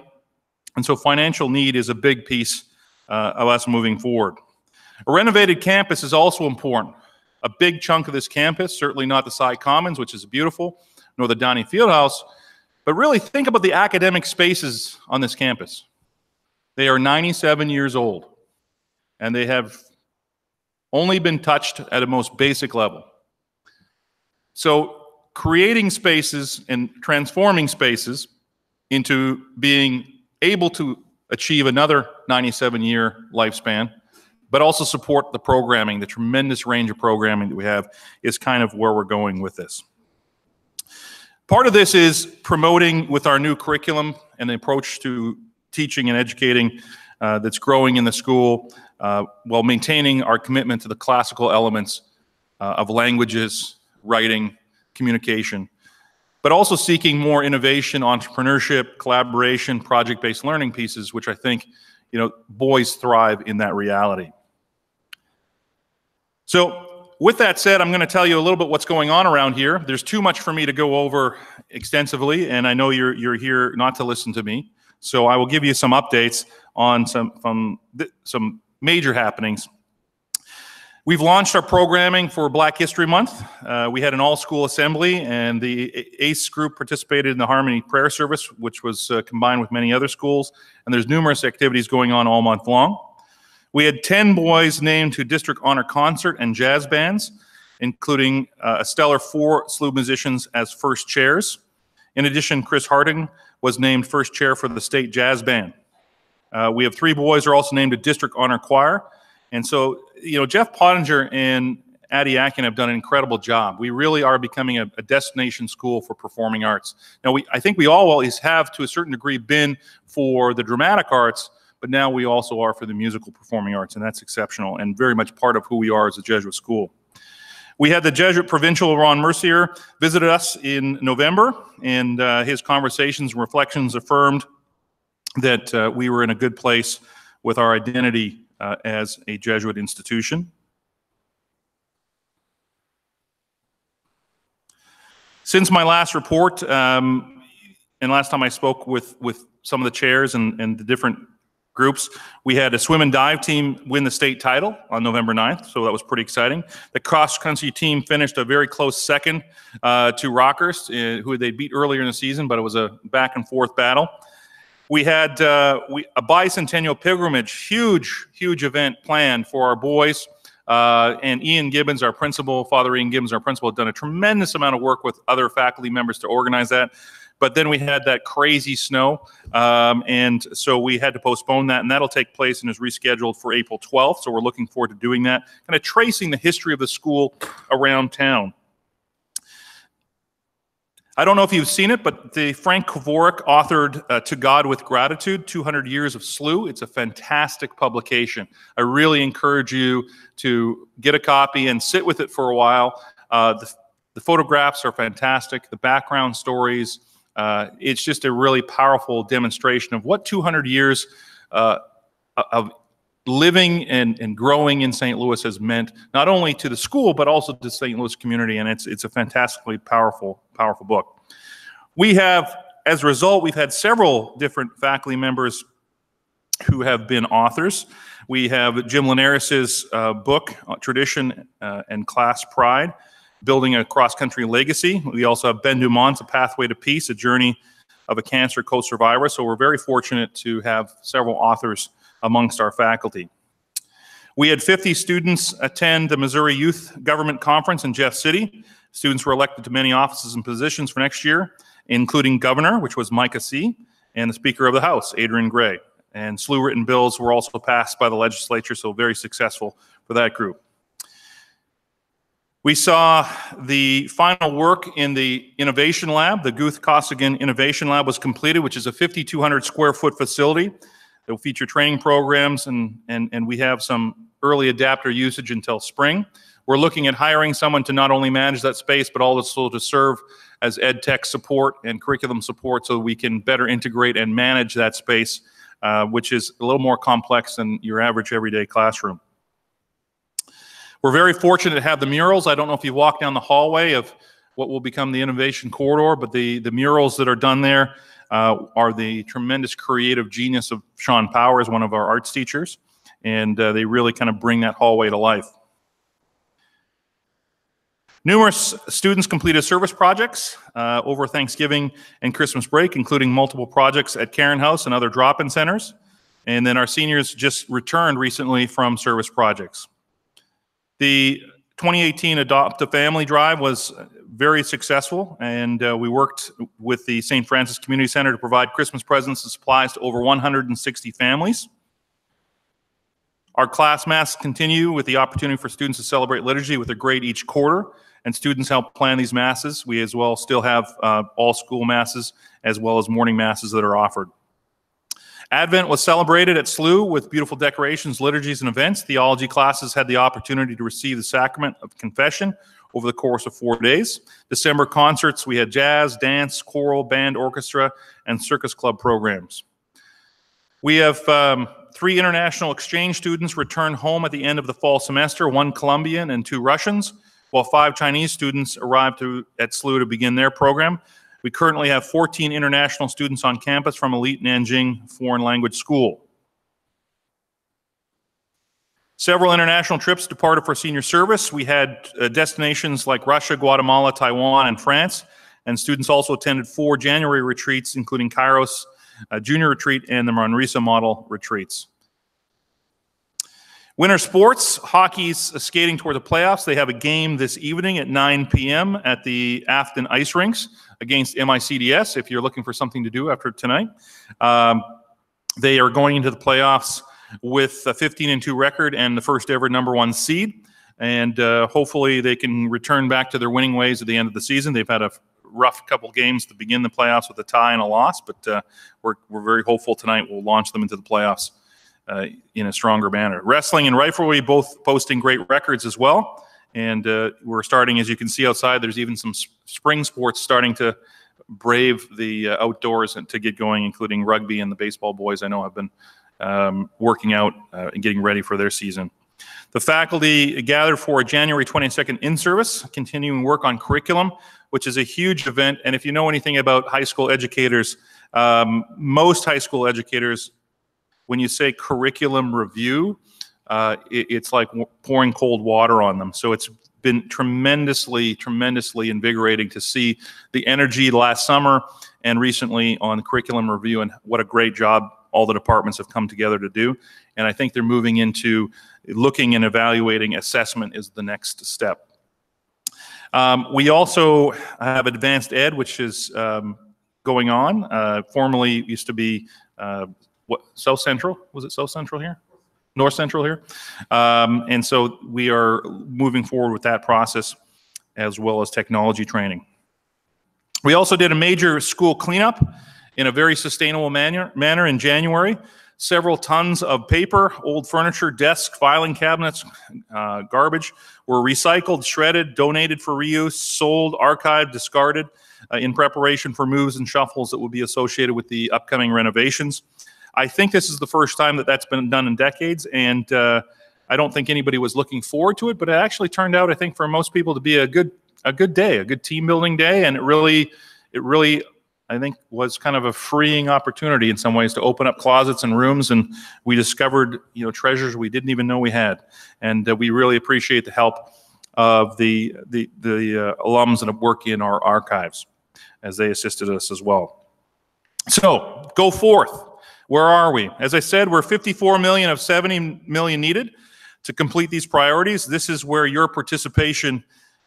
And so financial need is a big piece of us moving forward. A renovated campus is also important. A big chunk of this campus, certainly not the Cy Commons, which is beautiful, nor the Downey Fieldhouse, but really think about the academic spaces on this campus. They are 97 years old, and they have only been touched at a most basic level. So creating spaces and transforming spaces into being able to achieve another 97-year lifespan, but also support the programming, the tremendous range of programming that we have, is kind of where we're going with this. Part of this is promoting with our new curriculum and the approach to teaching and educating that's growing in the school, while maintaining our commitment to the classical elements of languages, writing, communication, but also seeking more innovation, entrepreneurship, collaboration, project-based learning pieces, which I think, boys thrive in that reality. So with that said, I'm going to tell you a little bit what's going on around here. There's too much for me to go over extensively, and I know you're here not to listen to me. So I will give you some updates on some major happenings. We've launched our programming for Black History Month. We had an all-school assembly, and the ACE group participated in the Harmony Prayer Service, which was combined with many other schools, and there's numerous activities going on all month long. We had 10 boys named to District Honor Concert and Jazz Bands, including a stellar 4 SLU musicians as first chairs. In addition, Chris Harding was named first chair for the State Jazz Band. We have 3 boys who are also named to District Honor Choir. And so, Jeff Pottinger and Addie Atkin have done an incredible job. We really are becoming a destination school for performing arts. Now, I think we always have, to a certain degree, been for the dramatic arts, but now we also are for the musical performing arts, and that's exceptional and very much part of who we are as a Jesuit school. We had the Jesuit Provincial, Ron Mercier, visited us in November, and his conversations and reflections affirmed that we were in a good place with our identity as a Jesuit institution. Since my last report, and last time I spoke with some of the chairs and the different groups, we had a swim and dive team win the state title on November 9th, so that was pretty exciting. The cross-country team finished a very close second to Rockhurst, who they beat earlier in the season, but it was a back-and-forth battle. We had a bicentennial pilgrimage, huge event planned for our boys. And Ian Gibbons, our principal, Father Ian Gibbons, our principal, had done a tremendous amount of work with other faculty members to organize that. But then we had that crazy snow, and so we had to postpone that, and that'll take place and is rescheduled for April 12th. So we're looking forward to doing that, kind of tracing the history of the school around town. I don't know if you've seen it, but the Frank Kvorek authored To God with Gratitude, 200 Years of SLU. It's a fantastic publication. I really encourage you to get a copy and sit with it for a while. The photographs are fantastic. The background stories, it's just a really powerful demonstration of what 200 years of living and growing in St. Louis has meant, not only to the school, but also to the St. Louis community, and it's a fantastically powerful book. We have, as a result, we've had several different faculty members who have been authors. We have Jim Linares' book, Tradition and Class Pride, Building a Cross-Country Legacy. We also have Ben Dumont's A Pathway to Peace, A Journey of a Cancer Co-Survivor. So we're very fortunate to have several authors amongst our faculty. We had 50 students attend the Missouri Youth Government Conference in Jeff City. Students were elected to many offices and positions for next year, including governor, which was Micah C., and the Speaker of the House, Adrian Gray. And SLU written bills were also passed by the legislature, so very successful for that group. We saw the final work in the Innovation Lab. The Guth Costigan Innovation Lab was completed, which is a 5,200 square foot facility. It will feature training programs, and we have some early adapter usage until spring. We're looking at hiring someone to not only manage that space, but also to serve as ed tech support and curriculum support so we can better integrate and manage that space, which is a little more complex than your average everyday classroom. We're very fortunate to have the murals. I don't know if you walk down the hallway of what will become the Innovation Corridor, but the murals that are done there are the tremendous creative genius of Sean Powers, one of our arts teachers, and they really kind of bring that hallway to life. Numerous students completed service projects over Thanksgiving and Christmas break, including multiple projects at Caron House and other drop-in centers. And then our seniors just returned recently from service projects. The 2018 Adopt a Family Drive was very successful, and we worked with the St. Francis Community Center to provide Christmas presents and supplies to over 160 families. Our class masks continue with the opportunity for students to celebrate liturgy with a grade each quarter, and students help plan these masses. We as well still have all school masses as well as morning masses that are offered. Advent was celebrated at SLU with beautiful decorations, liturgies, and events. Theology classes had the opportunity to receive the sacrament of confession over the course of 4 days. December concerts, we had jazz, dance, choral, band, orchestra, and circus club programs. We have 3 international exchange students return home at the end of the fall semester, 1 Colombian and 2 Russians, while 5 Chinese students arrived at SLU to begin their program. We currently have 14 international students on campus from Elite Nanjing Foreign Language School. Several international trips departed for senior service. We had destinations like Russia, Guatemala, Taiwan, and France. And students also attended 4 January retreats, including Kairos Junior Retreat and the Manresa Model Retreats. Winter sports, hockey's skating toward the playoffs. They have a game this evening at 9 p.m. at the Afton Ice Rinks against MICDS, if you're looking for something to do after tonight. They are going into the playoffs with a 15-2 record and the first ever #1 seed. And hopefully they can return back to their winning ways at the end of the season. They've had a rough couple games to begin the playoffs with a tie and a loss, but we're very hopeful tonight we'll launch them into the playoffs in a stronger manner. Wrestling and riflery both posting great records as well. And we're starting, as you can see outside, there's even some spring sports starting to brave the outdoors and to get going, including rugby, and the baseball boys I know have been working out and getting ready for their season. The faculty gathered for a January 22nd in-service, continuing work on curriculum, which is a huge event. And if you know anything about high school educators, most high school educators, when you say curriculum review, it's like pouring cold water on them. So it's been tremendously invigorating to see the energy last summer and recently on the curriculum review, and what a great job all the departments have come together to do. And I think they're moving into looking and evaluating assessment is the next step. We also have advanced ed, which is going on. Formerly used to be South Central? Was it South Central here? North Central here? And so we are moving forward with that process, as well as technology training. We also did a major school cleanup in a very sustainable manner in January. Several tons of paper, old furniture, desks, filing cabinets, garbage were recycled, shredded, donated for reuse, sold, archived, discarded in preparation for moves and shuffles that will be associated with the upcoming renovations. I think this is the first time that that's been done in decades, and I don't think anybody was looking forward to it, but it actually turned out, I think, for most people to be a good day, a good team building day, and it really, I think, was kind of a freeing opportunity in some ways to open up closets and rooms, and we discovered, treasures we didn't even know we had, and we really appreciate the help of the alums that work in our archives as they assisted us as well. So, go forth. Where are we? As I said, we're 54 million of 70 million needed to complete these priorities. This is where your participation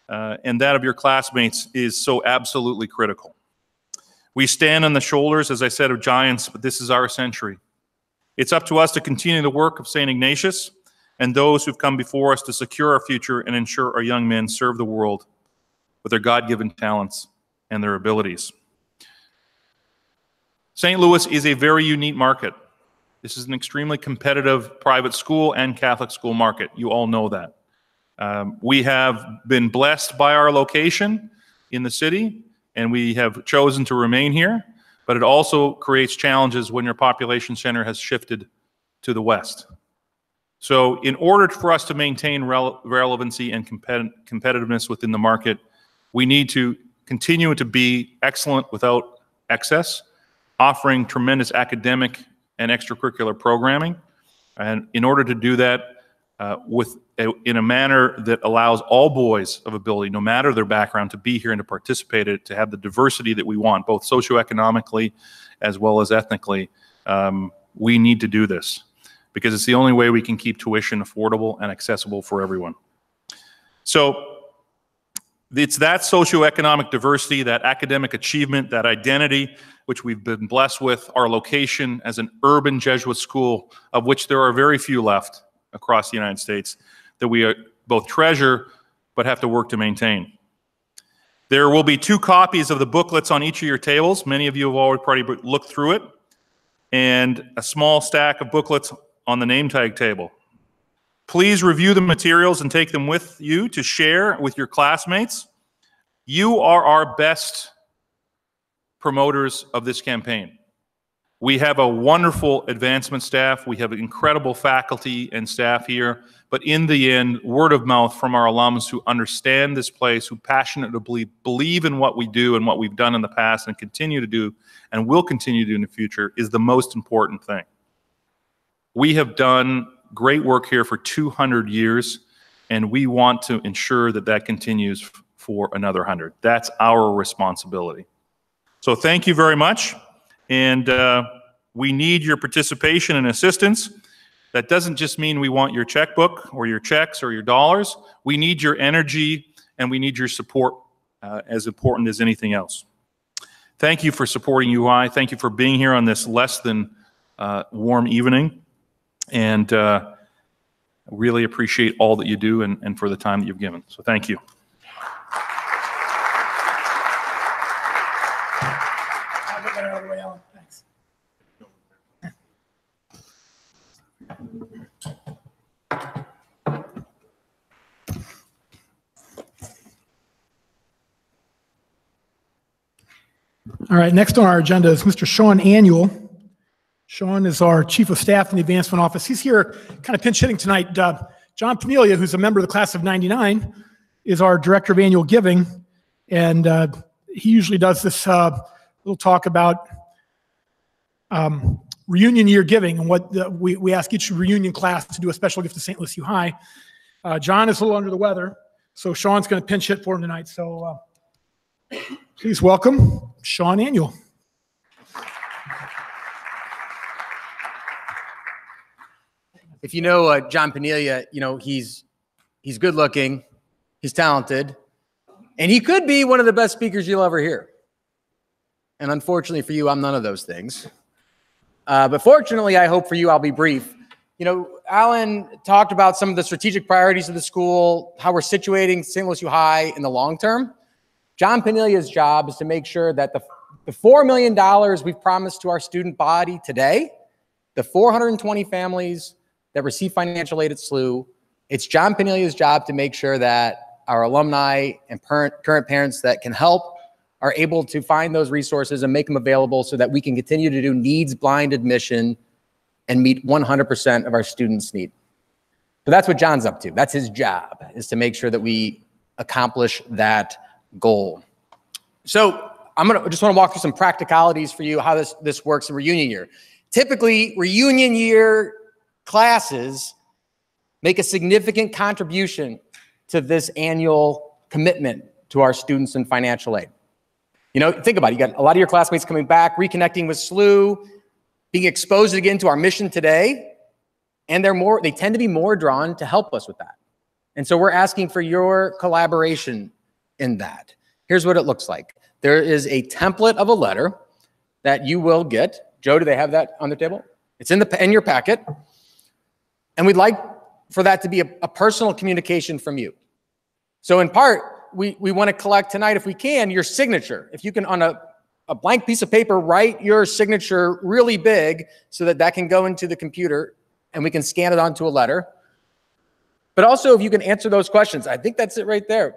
and that of your classmates is so absolutely critical. We stand on the shoulders, as I said, of giants, but this is our century. It's up to us to continue the work of St. Ignatius and those who've come before us to secure our future and ensure our young men serve the world with their God-given talents and their abilities. St. Louis is a very unique market. This is an extremely competitive private school and Catholic school market. You all know that. We have been blessed by our location in the city, and we have chosen to remain here, but it also creates challenges when your population center has shifted to the west. So in order for us to maintain relevancy and competitiveness within the market, we need to continue to be excellent without excess, offering tremendous academic and extracurricular programming. And in order to do that in a manner that allows all boys of ability, no matter their background, to be here and to participate in it, to have the diversity that we want, both socioeconomically as well as ethnically, we need to do this because it's the only way we can keep tuition affordable and accessible for everyone. So it's that socioeconomic diversity, that academic achievement, that identity, which we've been blessed with, our location as an urban Jesuit school, of which there are very few left across the United States, that we both treasure but have to work to maintain. There will be 2 copies of the booklets on each of your tables. Many of you have already looked through it, and a small stack of booklets on the name tag table. Please review the materials and take them with you to share with your classmates. You are our best promoters of this campaign. We have a wonderful advancement staff. We have incredible faculty and staff here. But in the end, word of mouth from our alums who understand this place, who passionately believe in what we do and what we've done in the past and continue to do and will continue to do in the future is the most important thing. We have done great work here for 200 years, and we want to ensure that that continues for another 100. That's our responsibility. So thank you very much. And we need your participation and assistance. That doesn't just mean we want your checkbook or your checks or your dollars. We need your energy and we need your support as important as anything else. Thank you for supporting UI. Thank you for being here on this less than warm evening. And really appreciate all that you do and for the time that you've given. So thank you. I'll get that out of the way, Alan. Thanks. All right, next on our agenda is Mr. Sean Annual. Sean is our Chief of Staff in the Advancement Office. He's here kind of pinch hitting tonight. John Panelia, who's a member of the class of '99, is our Director of Annual Giving, and he usually does this little talk about reunion year giving and what we ask each reunion class to do a special gift to St. Louis U High. John is a little under the weather, so Sean's going to pinch hit for him tonight. So please welcome Sean Annual. If you know John Panelia, you know he's good looking, he's talented, and he could be one of the best speakers you'll ever hear. And unfortunately for you, I'm none of those things. But fortunately, I hope for you, I'll be brief. You know, Alan talked about some of the strategic priorities of the school, how we're situating St. Louis U High in the long term. John Paniglia's job is to make sure that the $4 million we've promised to our student body today, the 420 families that receive financial aid at SLU, it's John Paniglia's job to make sure that our alumni and current parents that can help are able to find those resources and make them available so that we can continue to do needs-blind admission and meet 100% of our students' need. So that's what John's up to. That's his job, is to make sure that we accomplish that goal. So just want to walk through some practicalities for you, how this works in reunion year. Typically, reunion year classes make a significant contribution to this annual commitment to our students in financial aid. You know, think about it. You got a lot of your classmates coming back, reconnecting with SLU, being exposed again to our mission today, and they tend to be more drawn to help us with that. And so we're asking for your collaboration in that. Here's what it looks like. There is a template of a letter that you will get. Joe, do they have that on the table? It's in your packet. And we'd like for that to be a personal communication from you. So in part, we want to collect tonight, if we can, your signature. If you can, on a blank piece of paper, write your signature really big so that can go into the computer and we can scan it onto a letter. But also, if you can answer those questions. I think that's it right there.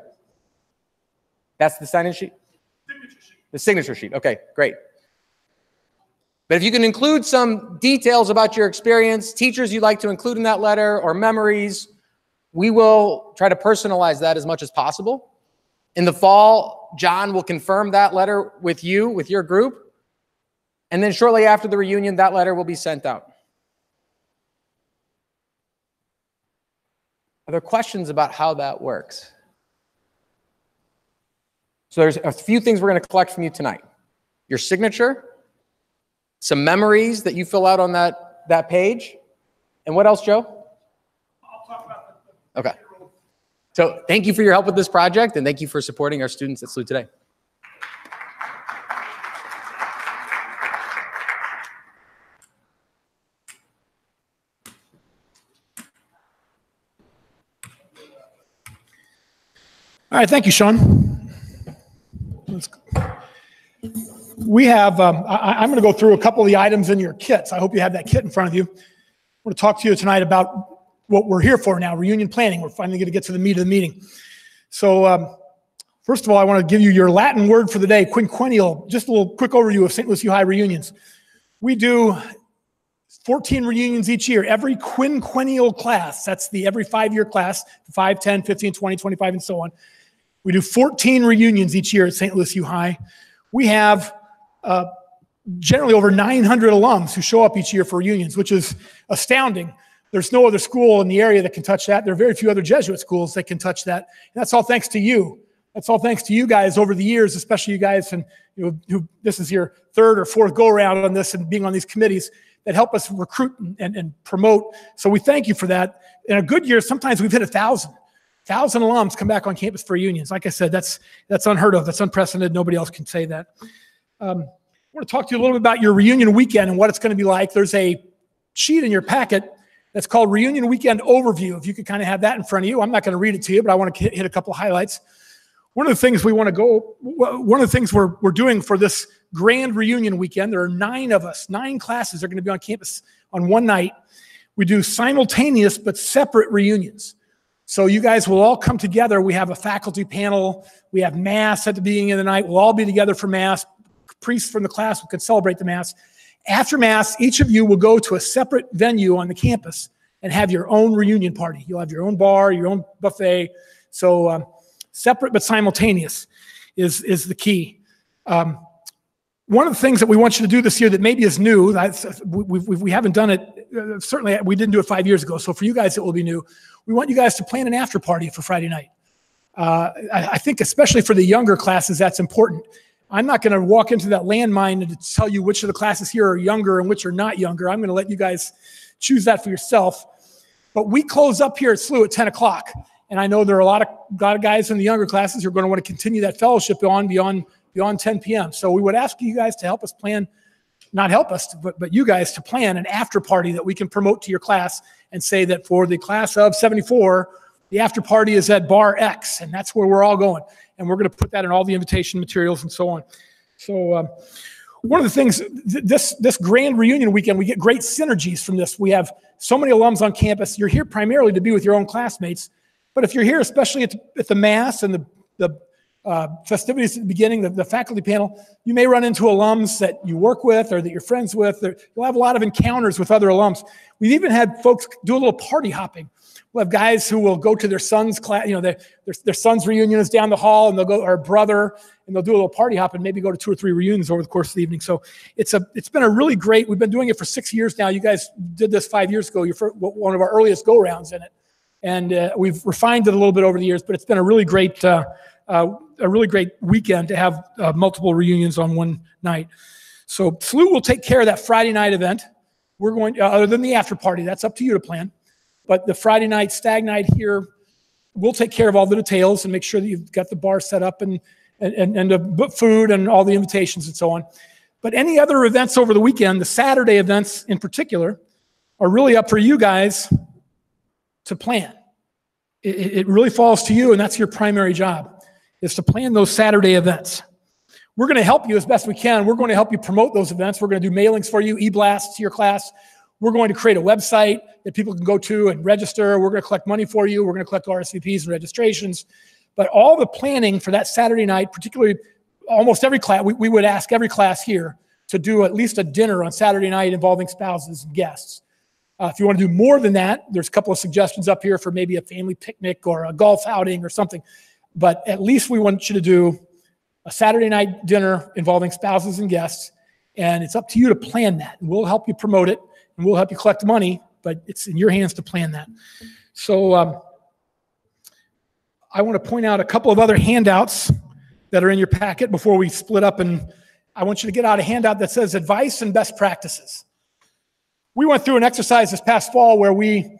That's the sign-in sheet? Signature sheet. The signature sheet. Okay, great. But if you can include some details about your experience, teachers you'd like to include in that letter, or memories, we will try to personalize that as much as possible. In the fall, John will confirm that letter with you, with your group. And then shortly after the reunion, that letter will be sent out. Are there questions about how that works? So there's a few things we're going to collect from you tonight. Your signature, some memories that you fill out on that page. And what else, Joe? I'll talk about Okay. So thank you for your help with this project, and thank you for supporting our students at SLU today. All right, thank you, Sean. We have, I'm going to go through a couple of the items in your kits. I hope you have that kit in front of you. I want to talk to you tonight about what we're here for now, reunion planning. We're finally going to get to the meat of the meeting. So first of all, I want to give you your Latin word for the day, quinquennial. Just a little quick overview of St. Lucie High reunions. We do 14 reunions each year. Every quinquennial class, that's the every 5-year class, 5, 10, 15, 20, 25, and so on. We do 14 reunions each year at St. Lucie High. We have generally over 900 alums who show up each year for reunions, which is astounding. There's no other school in the area that can touch that. There are very few other Jesuit schools that can touch that. And that's all thanks to you. That's all thanks to you guys over the years, especially you guys, and who this is your third or fourth go around on this and being on these committees that help us recruit and promote. So we thank you for that. In a good year, sometimes we've hit 1,000 alums come back on campus for reunions. Like I said, that's unheard of. That's unprecedented. Nobody else can say that. I want to talk to you a little bit about your reunion weekend and what it's going to be like. There's a sheet in your packet that's called Reunion Weekend Overview. If you could kind of have that in front of you. I'm not going to read it to you, but I want to hit a couple of highlights. One of the things we're doing for this grand reunion weekend, there are 9 of us, 9 classes are going to be on campus on one night. We do simultaneous but separate reunions. So you guys will all come together. We have a faculty panel. We have mass at the beginning of the night. We'll all be together for mass. Priests from the class can celebrate the mass. After mass, each of you will go to a separate venue on the campus and have your own reunion party. You'll have your own bar, your own buffet. So separate but simultaneous is the key. One of the things that we want you to do this year that maybe is new, we haven't done it, certainly we didn't do it 5 years ago, so for you guys it will be new. We want you guys to plan an after party for Friday night. I think especially for the younger classes, that's important. I'm not going to walk into that landmine and tell you which of the classes here are younger and which are not younger. I'm going to let you guys choose that for yourself. But we close up here at SLU at 10 o'clock. And I know there are a lot of guys in the younger classes who are going to want to continue that fellowship on beyond 10 p.m. So we would ask you guys to help us plan, not help us, but you guys to plan an after party that we can promote to your class and say that for the class of 74, the after party is at Bar X, and that's where we're all going. and we're going to put that in all the invitation materials and so on. So one of the things, this grand reunion weekend, we get great synergies from this. We have so many alums on campus. You're here primarily to be with your own classmates, but if you're here, especially at the Mass and the festivities at the beginning, the faculty panel, you may run into alums that you work with or that you're friends with. You'll have a lot of encounters with other alums. We've even had folks do a little party hopping. We'll have guys who will go to their son's class, their son's reunion is down the hall, and they'll go, or brother, and they'll do a little party hop and maybe go to 2 or 3 reunions over the course of the evening. So it's been a really great, we've been doing it for 6 years now. You guys did this 5 years ago. You're one of our earliest go-rounds in it. And we've refined it a little bit over the years, but it's been a really great weekend to have multiple reunions on one night. So SLU will take care of that Friday night event. We're going, other than the after party, that's up to you to plan. But the Friday night stag night here, we'll take care of all the details and make sure that you've got the bar set up and the food and all the invitations and so on. But any other events over the weekend, the Saturday events in particular, are really up for you guys to plan. It really falls to you, and that's your primary job, is to plan those Saturday events. We're going to help you as best we can. We're going to help you promote those events. We're going to do mailings for you, e-blasts to your class. We're going to create a website that people can go to and register. We're going to collect money for you. We're going to collect RSVPs and registrations. But all the planning for that Saturday night, particularly almost every class, we would ask every class here to do at least a dinner on Saturday night involving spouses and guests. If you want to do more than that, there's a couple of suggestions up here for maybe a family picnic or a golf outing or something. But at least we want you to do a Saturday night dinner involving spouses and guests. And it's up to you to plan that. And we'll help you promote it, and we'll help you collect money, but it's in your hands to plan that. So I want to point out a couple of other handouts that are in your packet before we split up. And I want you to get out a handout that says advice and best practices. We went through an exercise this past fall where we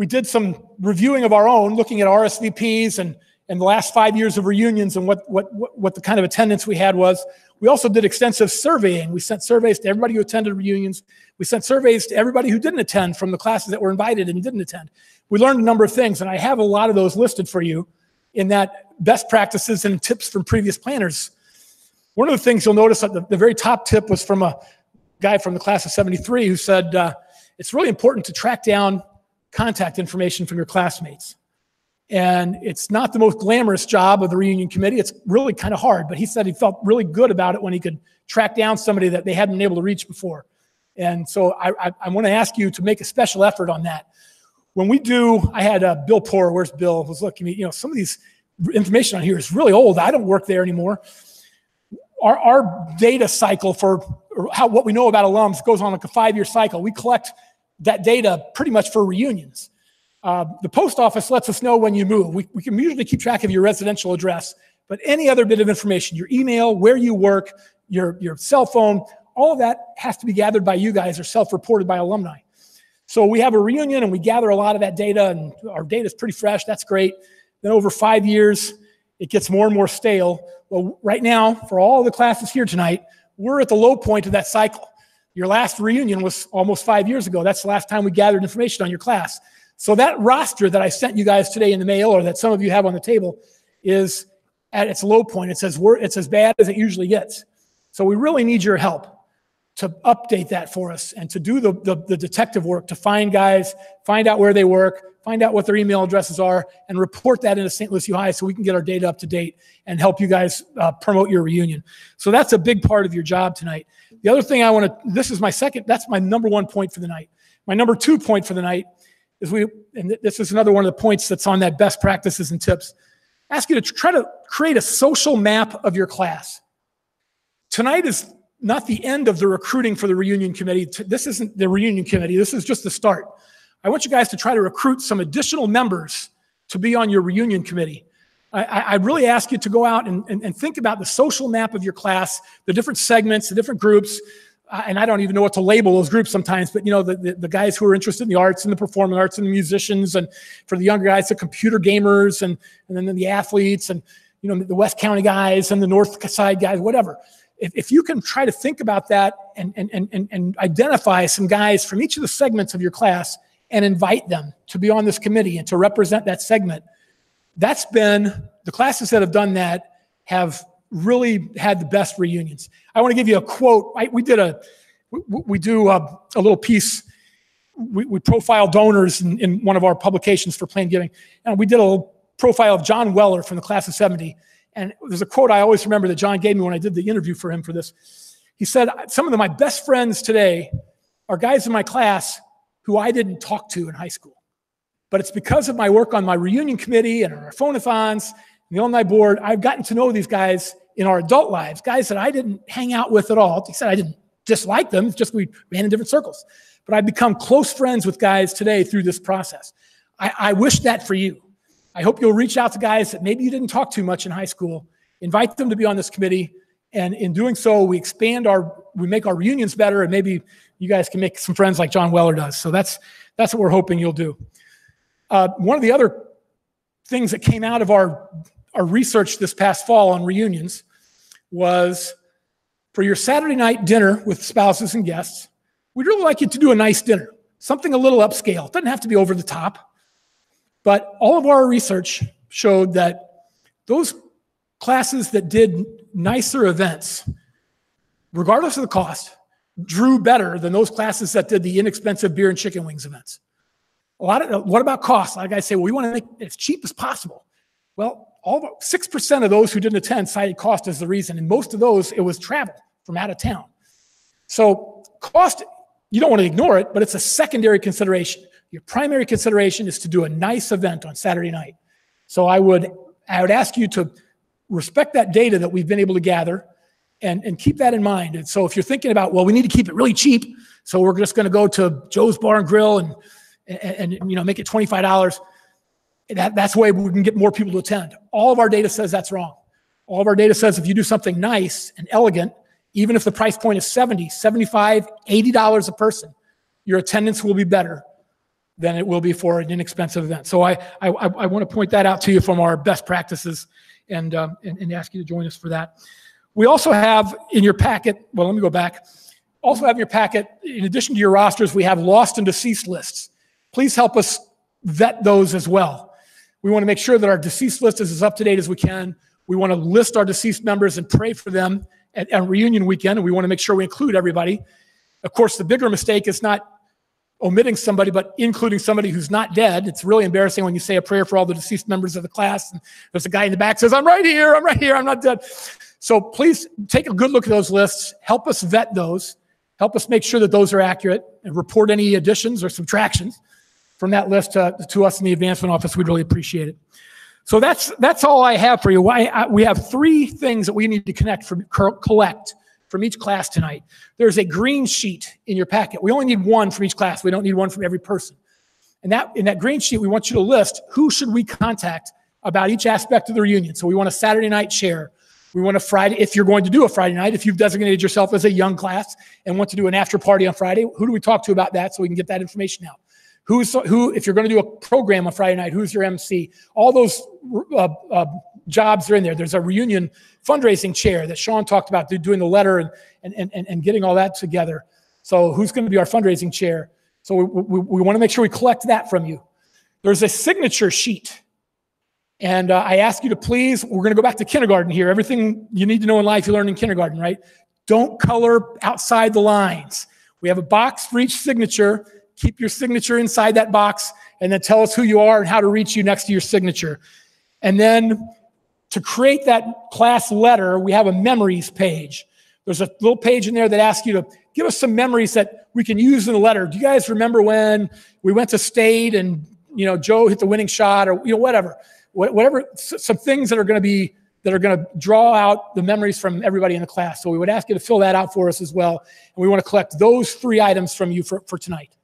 did some reviewing of our own, looking at RSVPs and the last 5 years of reunions and what the kind of attendance we had was. We also did extensive surveying. We sent surveys to everybody who attended reunions. We sent surveys to everybody who didn't attend from the classes that were invited and didn't attend. We learned a number of things, and I have a lot of those listed for you in that best practices and tips from previous planners. One of the things you'll notice at the very top tip was from a guy from the class of 73 who said, it's really important to track down contact information from your classmates. And it's not the most glamorous job of the reunion committee. It's really kind of hard, but he said he felt really good about it when he could track down somebody that they hadn't been able to reach before. And so I want to ask you to make a special effort on that. When we do, I had Bill Poor, where's Bill, was looking at me, some of these information on here is really old. I don't work there anymore. Our data cycle for what we know about alums goes on like a 5-year cycle. We collect that data pretty much for reunions. The post office lets us know when you move. We can usually keep track of your residential address, but any other bit of information, your email, where you work, your cell phone, all of that has to be gathered by you guys or self-reported by alumni. So we have a reunion and we gather a lot of that data, and our data is pretty fresh. That's great. Then over 5 years, it gets more and more stale. Well, right now, for all the classes here tonight, we're at the low point of that cycle. Your last reunion was almost 5 years ago. That's the last time we gathered information on your class. So that roster that I sent you guys today in the mail, or that some of you have on the table, is at its low point. It's as bad as it usually gets. So we really need your help to update that for us and to do the detective work, to find guys, find out where they work, find out what their email addresses are, and report that into St. Lucie High so we can get our data up to date and help you guys promote your reunion. So that's a big part of your job tonight. The other thing that's my number 1 point for the night. My number 2 point for the night is and this is another one of the points that's on that best practices and tips. Ask you to try to create a social map of your class. Tonight is not the end of the recruiting for the reunion committee. This isn't the reunion committee. This is just the start. I want you guys to try to recruit some additional members to be on your reunion committee. I really ask you to go out and think about the social map of your class, the different segments, the different groups, and I don't even know what to label those groups sometimes, but the guys who are interested in the arts and the performing arts and the musicians, and for the younger guys, the computer gamers, and then the athletes, and the West County guys and the North Side guys, whatever. If you can try to think about that and identify some guys from each of the segments of your class and invite them to be on this committee and to represent that segment, That's been, the classes that have done that have really had the best reunions. I want to give you a quote. We do a little piece. We profile donors in one of our publications for Planned Giving. And we did a little profile of John Weller from the class of 70. And there's a quote I always remember that John gave me when I did the interview for him for this. He said, some of my best friends today are guys in my class who I didn't talk to in high school. But it's because of my work on my reunion committee and our phonathons and the alumni board, I've gotten to know these guys in our adult lives, guys that I didn't hang out with at all. He said I didn't dislike them, it's just we ran in different circles. But I've become close friends with guys today through this process. I wish that for you. I hope you'll reach out to guys that maybe you didn't talk to much in high school, invite them to be on this committee, and in doing so, we make our reunions better, and maybe you guys can make some friends like John Weller does. So that's what we're hoping you'll do. One of the other things that came out of our research this past fall on reunions was for your Saturday night dinner with spouses and guests, we'd really like you to do a nice dinner, something a little upscale. It doesn't have to be over the top. But all of our research showed that those classes that did nicer events, regardless of the cost, drew better than those classes that did the inexpensive beer and chicken wings events. What about cost? A lot of guys say, well, we want to make it as cheap as possible. Well, 6% of those who didn't attend cited cost as the reason. And most of those, it was travel from out of town. So cost, you don't want to ignore it, but it's a secondary consideration. Your primary consideration is to do a nice event on Saturday night. So I would ask you to respect that data that we've been able to gather and keep that in mind. And so if you're thinking about, well, we need to keep it really cheap, so we're just going to go to Joe's Bar and Grill and make it $25, that's the way we can get more people to attend. All of our data says that's wrong. All of our data says if you do something nice and elegant, even if the price point is $70, $75, $80 a person, your attendance will be better than it will be for an inexpensive event. So I want to point that out to you from our best practices and ask you to join us for that. We also have in your packet, well, let me go back. Also have in your packet, in addition to your rosters, we have lost and deceased lists. Please help us vet those as well. We want to make sure that our deceased list is as up to date as we can. We want to list our deceased members and pray for them at reunion weekend, and we want to make sure we include everybody. Of course, the bigger mistake is not omitting somebody, but including somebody who's not dead. It's really embarrassing when you say a prayer for all the deceased members of the class, and there's a guy in the back says, I'm right here, I'm not dead. So please take a good look at those lists. Help us vet those. Help us make sure that those are accurate and report any additions or subtractions from that list to us in the advancement office. We'd really appreciate it. So that's all I have for you. We have 3 things that we need to collect from each class tonight. There's a green sheet in your packet. We only need 1 from each class. We don't need 1 from every person. And in that green sheet, we want you to list who should we contact about each aspect of the reunion. So we want a Saturday night share. We want a Friday, if you're going to do a Friday night, if you've designated yourself as a young class and want to do an after party on Friday, who do we talk to about that so we can get that information out? Who, if you're going to do a program on Friday night, who's your MC? All those jobs are in there. There's a reunion fundraising chair that Sean talked about, doing the letter and getting all that together. So who's going to be our fundraising chair? So we want to make sure we collect that from you. There's a signature sheet. And I ask you to please, we're going to go back to kindergarten here. Everything you need to know in life you learn in kindergarten, right? Don't color outside the lines. We have a box for each signature. Keep your signature inside that box, and then tell us who you are and how to reach you next to your signature. And then to create that class letter, we have a memories page. There's a little page in there that asks you to give us some memories that we can use in the letter. Do you guys remember when we went to state and, Joe hit the winning shot, or, whatever, some things that are going to draw out the memories from everybody in the class. So we would ask you to fill that out for us as well. And we want to collect those 3 items from you for tonight.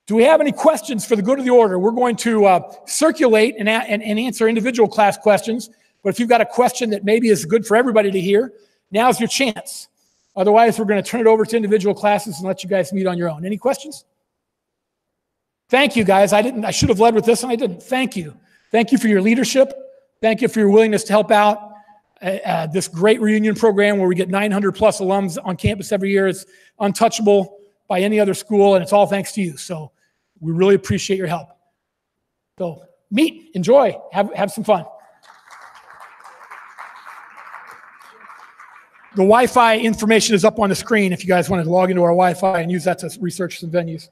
Do we have any questions for the good of the order? We're going to circulate and answer individual class questions. But if you've got a question that maybe is good for everybody to hear, now's your chance. Otherwise, we're going to turn it over to individual classes and let you guys meet on your own. Any questions? Thank you, guys. I should have led with this, and I didn't. Thank you. Thank you for your leadership. Thank you for your willingness to help out this great reunion program where we get 900 plus alums on campus every year. It's untouchable by any other school, and it's all thanks to you. So we really appreciate your help. So meet, enjoy, have some fun. The Wi-Fi information is up on the screen if you guys want to log into our Wi-Fi and use that to research some venues.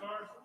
Stars.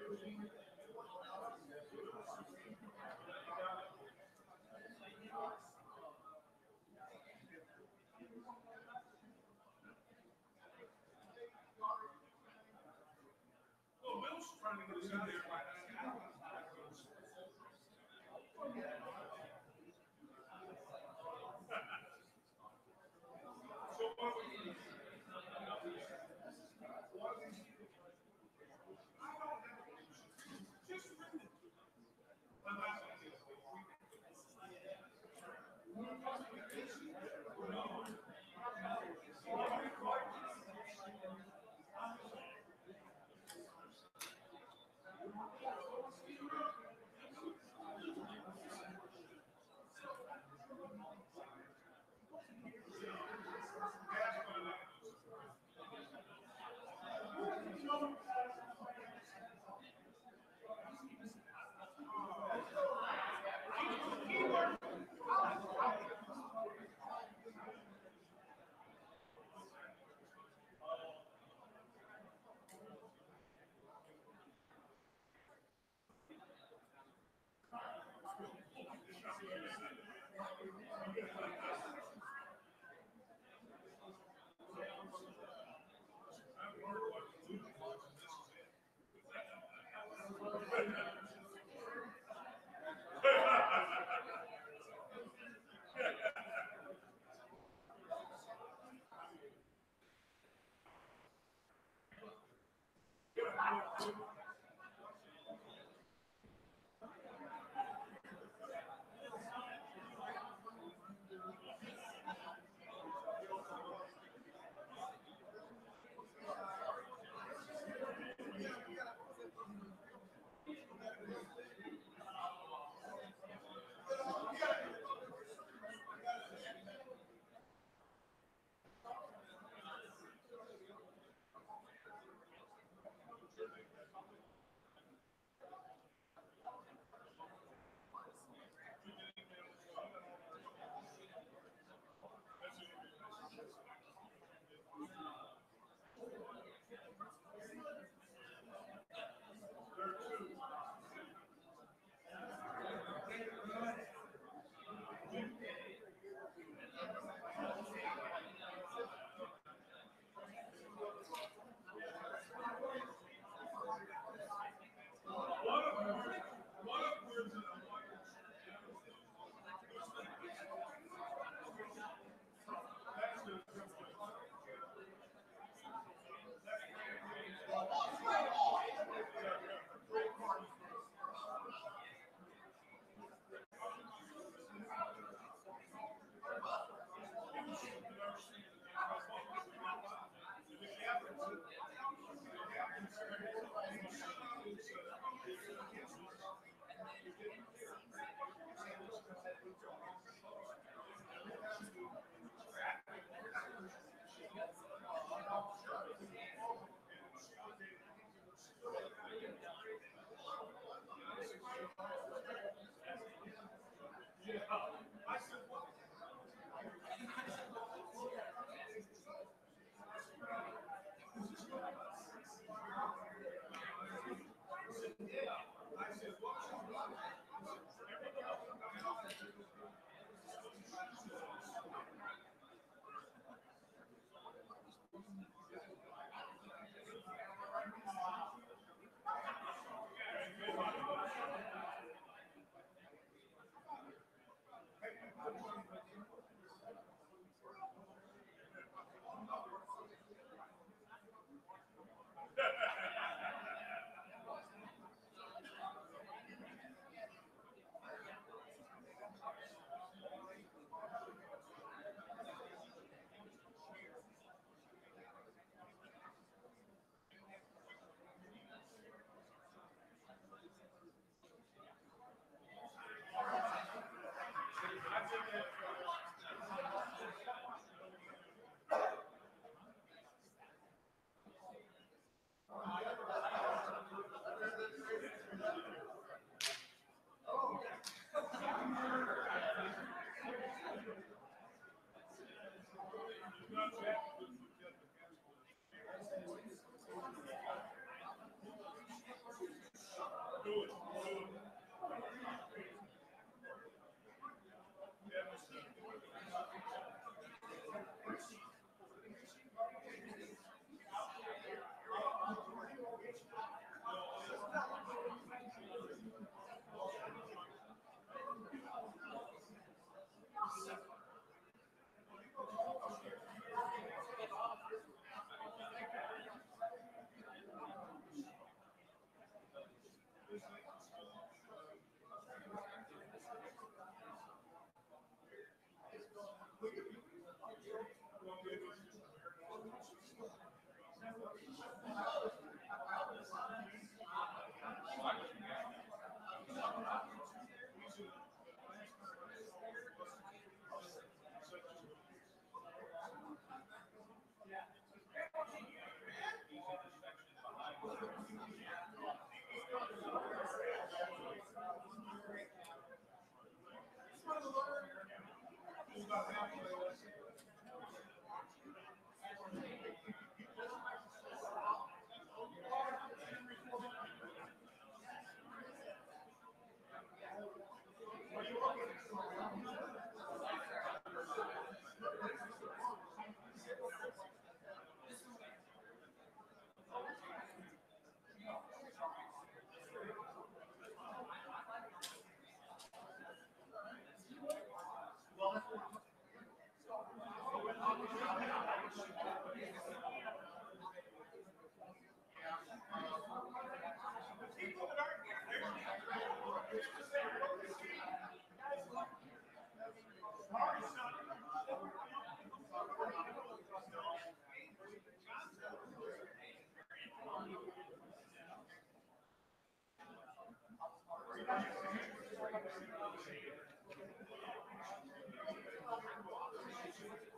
Thank you.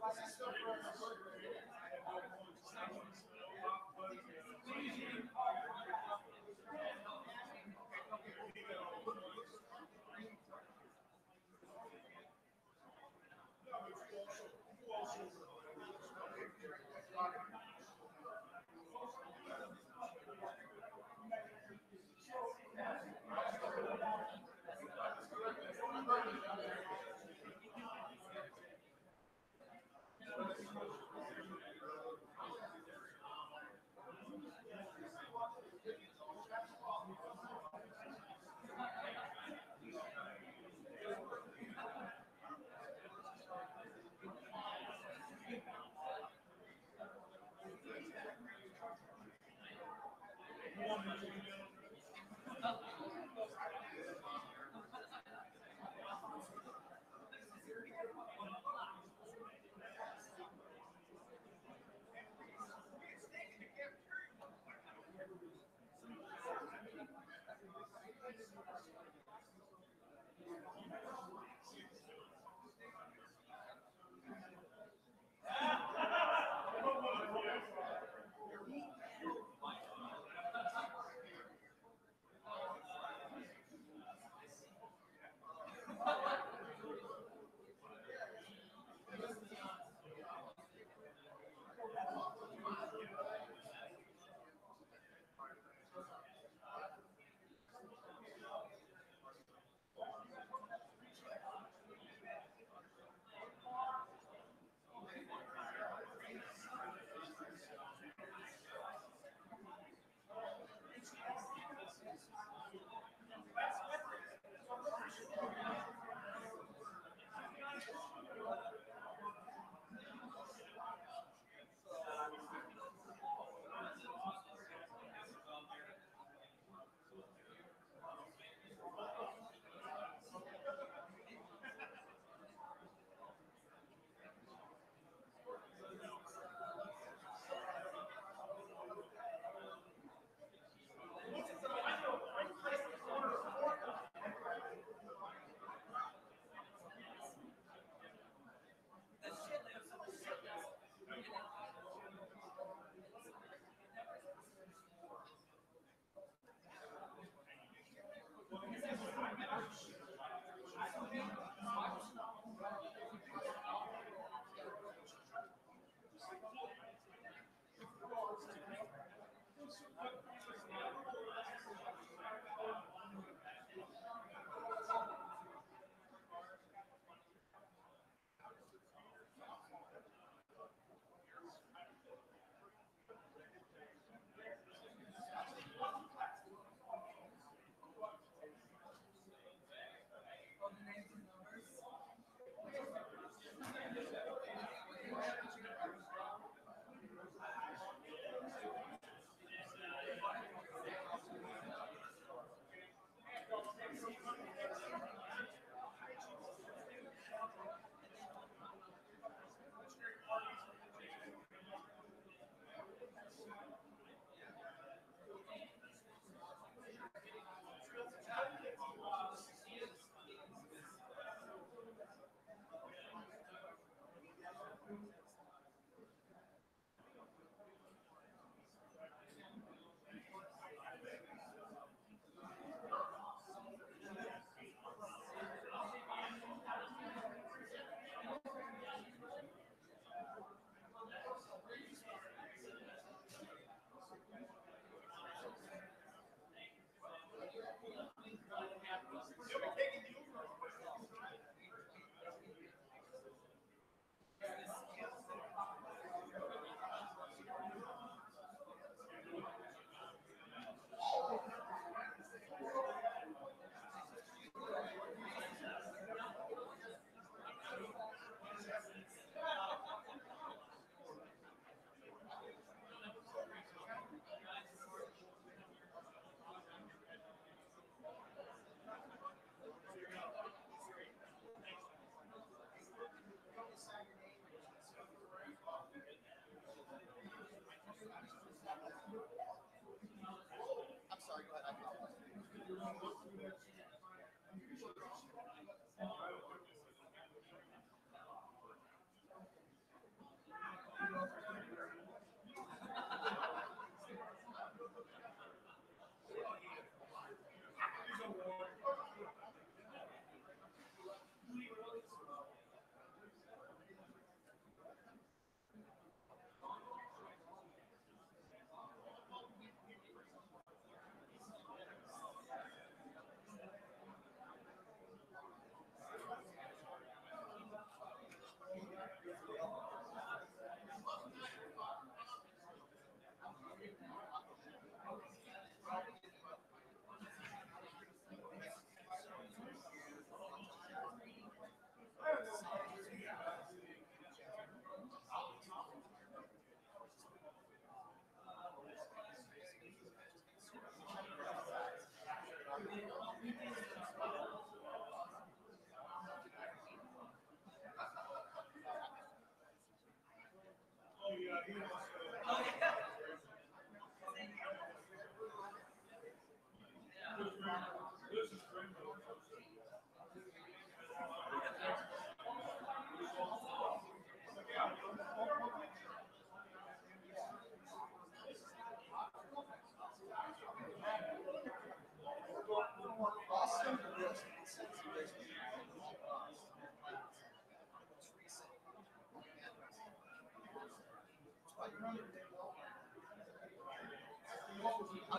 Thank you. I'll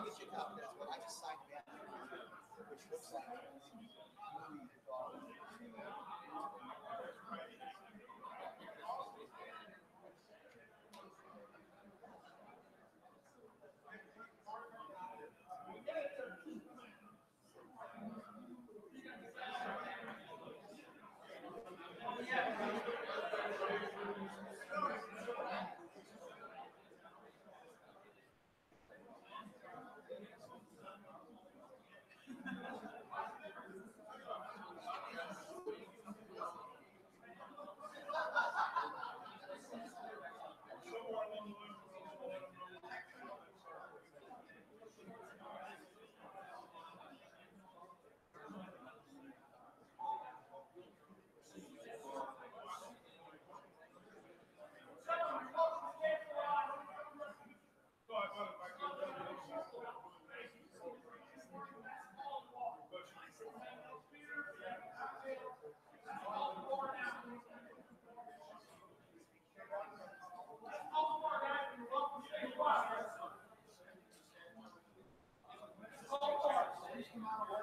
get you a copy. That's what I just signed back, which looks like. Come on.